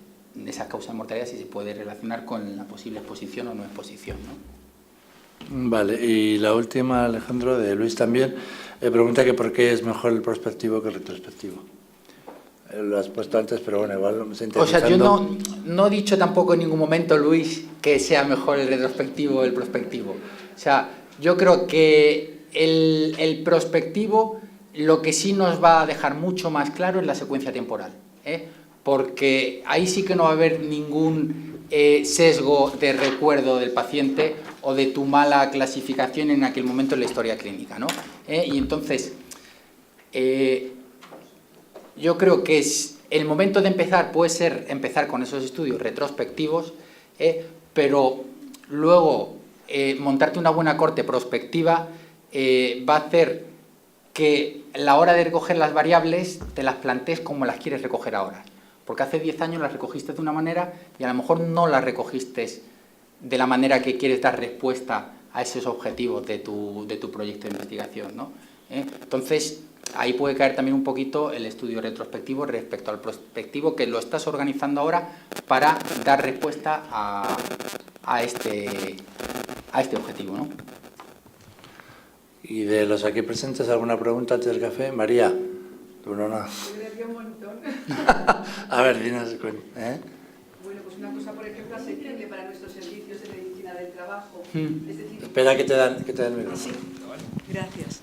esas causas de mortalidad si se puede relacionar con la posible exposición o no exposición, ¿no? Vale, y la última, Alejandro, de Luis también, pregunta que por qué es mejor el prospectivo que el retrospectivo. Lo has puesto antes, pero bueno, igual sintetizando... O sea, yo no he dicho tampoco en ningún momento, Luis, que sea mejor el retrospectivo o el prospectivo. O sea, yo creo que el prospectivo lo que sí nos va a dejar mucho más claro es la secuencia temporal, porque ahí sí que no va a haber ningún sesgo de recuerdo del paciente o de tu mala clasificación en aquel momento en la historia clínica, ¿no? Y entonces, yo creo que el momento de empezar puede ser empezar con esos estudios retrospectivos, pero luego montarte una buena corte prospectiva va a hacer que a la hora de recoger las variables te las plantees como las quieres recoger ahora. Porque hace 10 años las recogiste de una manera y a lo mejor no las recogiste de la manera que quieres dar respuesta a esos objetivos de tu proyecto de investigación, ¿no? Entonces, ahí puede caer también un poquito el estudio retrospectivo respecto al prospectivo, que lo estás organizando ahora para dar respuesta a este objetivo, ¿no? Y de los aquí presentes, ¿alguna pregunta antes del café? María, tú no. Me daría un montón. A ver, dinos. Bueno, pues una cosa, por ejemplo, asequible para nuestros servicios de medicina del trabajo. Es decir, Espera que te dan el micrófono. sí, gracias.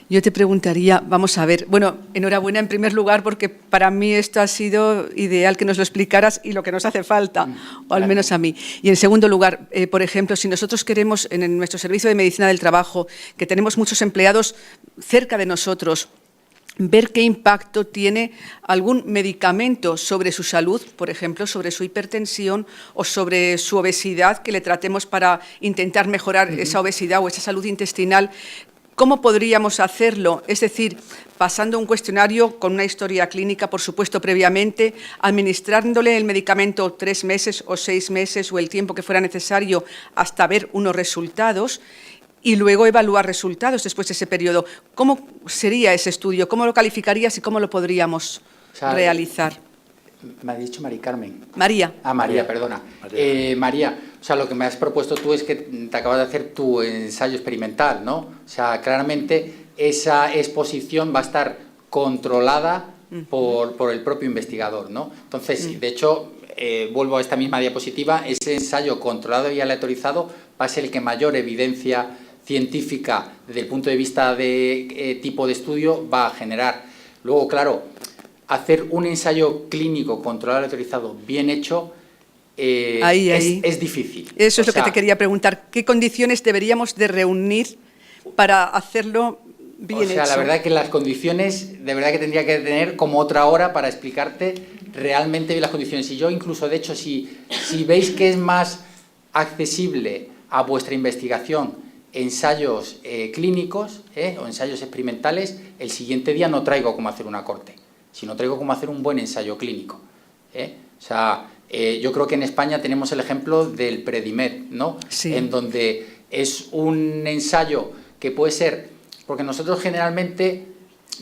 Yo te preguntaría, vamos a ver, bueno, enhorabuena en primer lugar porque para mí esto ha sido ideal que nos lo explicaras y lo que nos hace falta, o al menos a mí. Y en segundo lugar, por ejemplo, si nosotros queremos en nuestro servicio de medicina del trabajo, que tenemos muchos empleados cerca de nosotros, ver qué impacto tiene algún medicamento sobre su salud, por ejemplo, sobre su hipertensión o sobre su obesidad, que le tratemos para intentar mejorar esa obesidad o esa salud intestinal. ¿Cómo podríamos hacerlo? Es decir, pasando un cuestionario con una historia clínica, por supuesto, previamente, administrándole el medicamento 3 meses o 6 meses o el tiempo que fuera necesario hasta ver unos resultados y luego evaluar resultados después de ese periodo. ¿Cómo sería ese estudio? ¿Cómo lo calificarías y cómo lo podríamos realizar? Me ha dicho Mari Carmen. María. Ah, María, perdona. María, o sea, lo que me has propuesto tú es que te acabas de hacer tu ensayo experimental, ¿no? O sea, claramente esa exposición va a estar controlada por el propio investigador, ¿no? Entonces, de hecho, vuelvo a esta misma diapositiva, ese ensayo controlado y aleatorizado va a ser el que mayor evidencia científica desde el punto de vista de tipo de estudio va a generar. Luego, claro, hacer un ensayo clínico controlado y autorizado bien hecho es difícil. Eso es lo que te quería preguntar. ¿Qué condiciones deberíamos de reunir para hacerlo bien hecho? La verdad que las condiciones, de verdad que tendría que tener como otra hora para explicarte realmente bien las condiciones. Y yo incluso, de hecho, si veis que es más accesible a vuestra investigación ensayos clínicos o ensayos experimentales, el siguiente día no traigo cómo hacer una corte, sino traigo cómo hacer un buen ensayo clínico. Yo creo que en España tenemos el ejemplo del Predimed, ¿no? Sí. En donde es un ensayo que puede ser, porque nosotros generalmente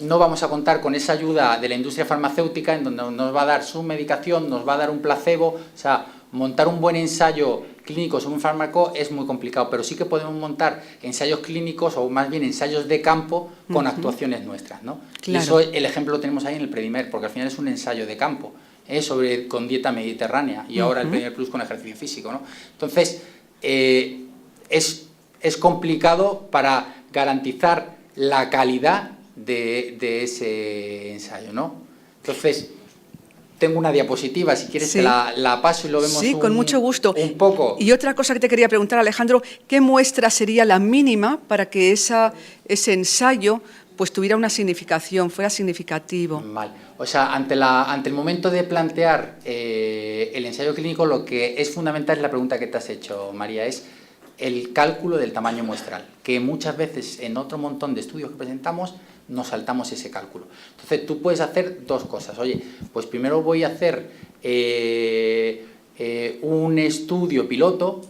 no vamos a contar con esa ayuda de la industria farmacéutica, en donde nos va a dar su medicación, nos va a dar un placebo, o sea, montar un buen ensayo clínico sobre un fármaco es muy complicado, pero sí que podemos montar ensayos clínicos o más bien ensayos de campo con actuaciones nuestras, ¿no? Claro. Y eso, el ejemplo lo tenemos ahí en el Predimer, porque al final es un ensayo de campo, con dieta mediterránea y ahora el Predimer Plus con ejercicio físico, ¿no? Entonces, es complicado para garantizar la calidad de ese ensayo, ¿no? Entonces, tengo una diapositiva, si quieres te la paso y lo vemos con mucho gusto. Un poco. Y otra cosa que te quería preguntar, Alejandro, ¿qué muestra sería la mínima para que ese ensayo pues tuviera una significación, fuera significativo? Vale. O sea, ante el momento de plantear el ensayo clínico, lo que es fundamental es la pregunta que te has hecho, María, es el cálculo del tamaño muestral, que muchas veces en otro montón de estudios que presentamos nos saltamos ese cálculo. Entonces, tú puedes hacer dos cosas. Oye, pues primero voy a hacer un estudio piloto.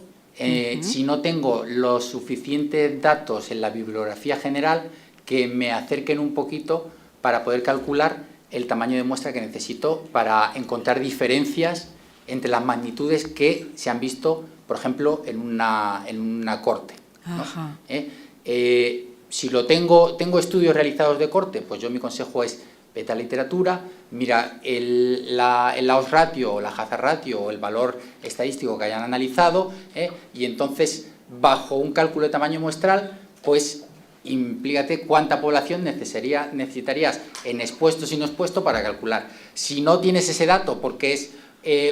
Si no tengo los suficientes datos en la bibliografía general que me acerquen un poquito para poder calcular el tamaño de muestra que necesito para encontrar diferencias entre las magnitudes que se han visto, por ejemplo, en una corte, ¿no? Si tengo estudios realizados de corte, pues yo mi consejo es vete a la literatura, mira la odds ratio o la hazard ratio o el valor estadístico que hayan analizado, y entonces bajo un cálculo de tamaño muestral, pues implícate cuánta población necesitarías en expuestos y no expuestos para calcular. Si no tienes ese dato porque es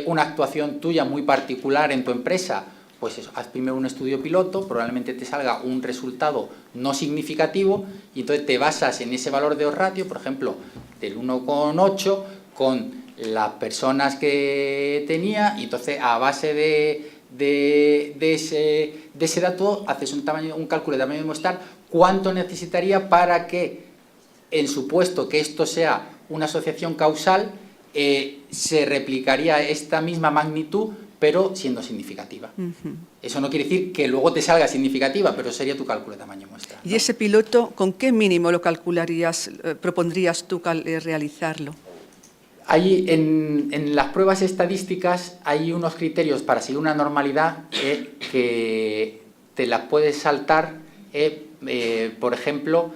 una actuación tuya muy particular en tu empresa, pues eso, haz primero un estudio piloto, probablemente te salga un resultado no significativo y entonces te basas en ese valor de odds ratio, por ejemplo, del 1,8 con las personas que tenía, y entonces a base de ese dato haces un cálculo de tamaño muestral, cuánto necesitaría para que, en supuesto que esto sea una asociación causal, se replicaría esta misma magnitud pero siendo significativa. Eso no quiere decir que luego te salga significativa, pero sería tu cálculo de tamaño muestra, ¿no? ¿Y ese piloto con qué mínimo lo calcularías, propondrías tú realizarlo? Hay en las pruebas estadísticas hay unos criterios para seguir una normalidad que te las puedes saltar, por ejemplo,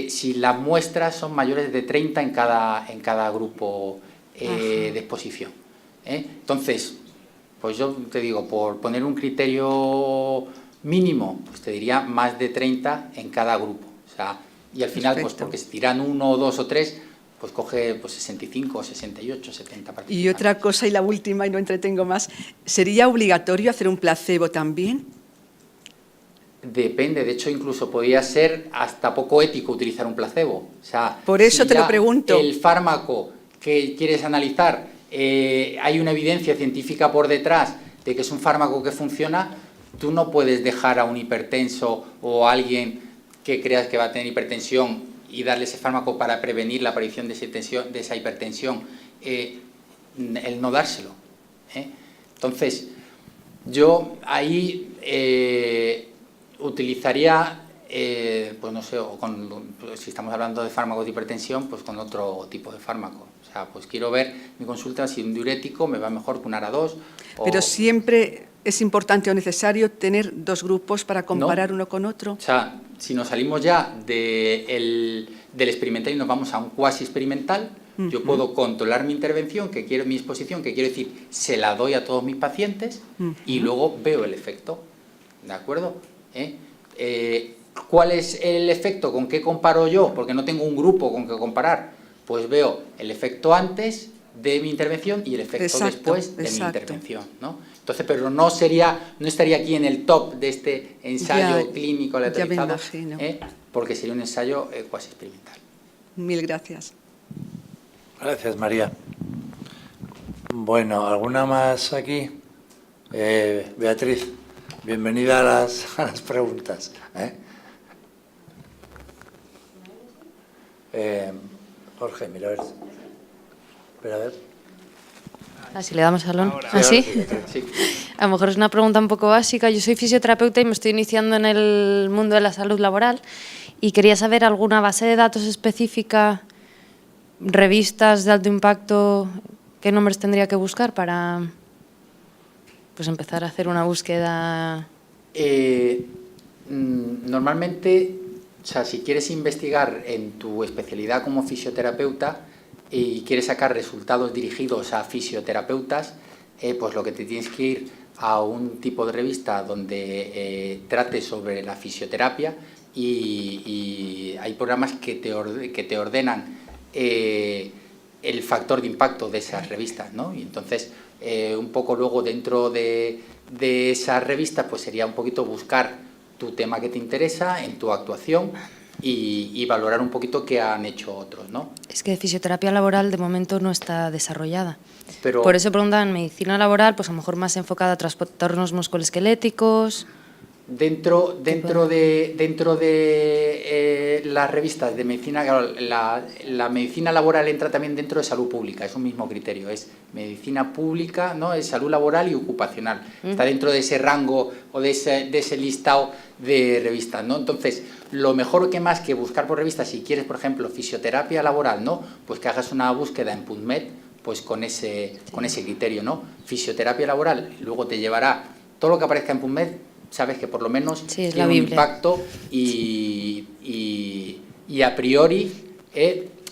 si las muestras son mayores de 30 en cada grupo de exposición. Entonces, pues yo te digo, por poner un criterio mínimo, pues te diría más de 30 en cada grupo. O sea, y al final, pues porque si tiran 1, 2 o 3, pues coge pues 65, 68, 70 participantes. Y otra cosa, y la última, y no entretengo más, ¿sería obligatorio hacer un placebo también? Depende, de hecho incluso podría ser hasta poco ético utilizar un placebo. O sea, por eso si te lo ya pregunto. El fármaco que quieres analizar, hay una evidencia científica por detrás de que es un fármaco que funciona, tú no puedes dejar a un hipertenso o a alguien que creas que va a tener hipertensión y darle ese fármaco para prevenir la aparición de esa hipertensión, el no dárselo. Entonces, yo ahí utilizaría, pues no sé, si estamos hablando de fármacos de hipertensión, pues con otro tipo de fármaco. O sea, pues quiero ver mi consulta si un diurético me va mejor que un ARA2. Pero siempre es importante o necesario tener dos grupos para comparar uno con otro. O sea, si nos salimos ya del experimental y nos vamos a un cuasi experimental, yo puedo controlar mi intervención, mi exposición, que quiero decir, se la doy a todos mis pacientes y luego veo el efecto. ¿De acuerdo? ¿Cuál es el efecto? ¿Con qué comparo yo? Porque no tengo un grupo con que comparar. Pues veo el efecto antes de mi intervención y el efecto después de mi intervención, ¿no? Entonces, pero no estaría aquí en el top de este ensayo clínico aleatorizado, porque sería un ensayo cuasi experimental. Mil gracias. Gracias, María. Bueno, ¿alguna más aquí? Beatriz, bienvenida a las preguntas. Jorge, mira a ver. Espera, a ver. Así le damos salón. ¿Así? Sí. A lo mejor es una pregunta un poco básica. Yo soy fisioterapeuta y me estoy iniciando en el mundo de la salud laboral y quería saber alguna base de datos específica, revistas de alto impacto, qué nombres tendría que buscar para pues empezar a hacer una búsqueda. Normalmente, o sea, si quieres investigar en tu especialidad como fisioterapeuta y quieres sacar resultados dirigidos a fisioterapeutas, pues lo que te tienes que ir a un tipo de revista donde trate sobre la fisioterapia y hay programas que te ordenan el factor de impacto de esas revistas, ¿no? Y entonces, un poco luego dentro de esas revistas, pues sería un poquito buscar tu tema que te interesa en tu actuación y valorar un poquito qué han hecho otros, ¿no? Es que fisioterapia laboral de momento no está desarrollada. Pero por eso preguntan medicina laboral, pues a lo mejor más enfocada a trastornos musculoesqueléticos. Dentro de las revistas de medicina, la medicina laboral entra también dentro de salud pública, es un mismo criterio, es medicina pública, ¿no? Es salud laboral y ocupacional, está dentro de ese rango o de ese listado de revistas, ¿no? Entonces, lo mejor que más que buscar por revistas, si quieres, por ejemplo, fisioterapia laboral, ¿no? Pues que hagas una búsqueda en PubMed, pues con ese criterio, ¿no? Fisioterapia laboral, luego te llevará todo lo que aparezca en PubMed. Sabes que por lo menos tiene un impacto y a priori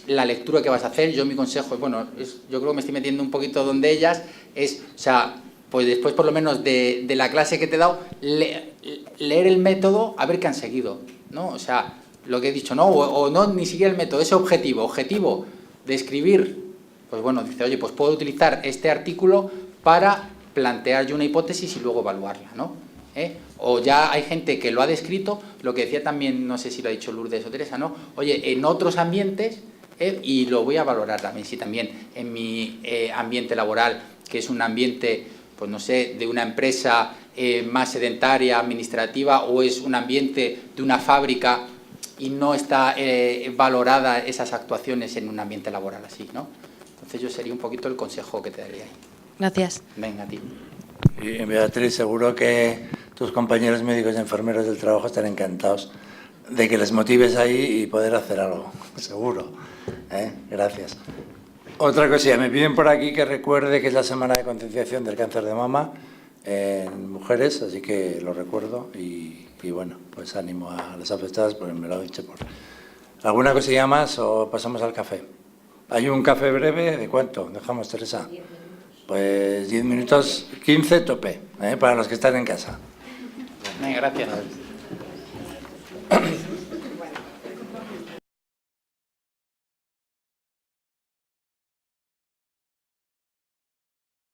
la lectura que vas a hacer, yo mi consejo, bueno, yo creo que me estoy metiendo un poquito donde ellas, o sea, pues después por lo menos de la clase que te he dado, leer el método, a ver qué han seguido, ¿no? O sea, lo que he dicho, ¿no? O no, ni siquiera el método, ese objetivo de escribir, pues bueno, dice, oye, pues puedo utilizar este artículo para plantear yo una hipótesis y luego evaluarla, ¿no? O ya hay gente que lo ha descrito, lo que decía también, no sé si lo ha dicho Lourdes o Teresa, ¿no? Oye, en otros ambientes, y lo voy a valorar también, si también en mi ambiente laboral, que es un ambiente, pues no sé, de una empresa más sedentaria, administrativa, o es un ambiente de una fábrica y no está valorada esas actuaciones en un ambiente laboral así, ¿no? Entonces yo sería un poquito el consejo que te daría ahí. Gracias. Venga, a ti. Y Beatriz, seguro que tus compañeros médicos y enfermeros del trabajo están encantados de que les motives ahí y poder hacer algo, seguro. Gracias. Otra cosilla, me piden por aquí que recuerde que es la semana de concienciación del cáncer de mama en mujeres, así que lo recuerdo y bueno, pues ánimo a las afectadas, pues me lo he dicho por... ¿Alguna cosilla más o pasamos al café? ¿Hay un café breve? ¿De cuánto? Dejamos, Teresa. 10 minutos. Pues 10 minutos, 15 tope, para los que están en casa. Gracias.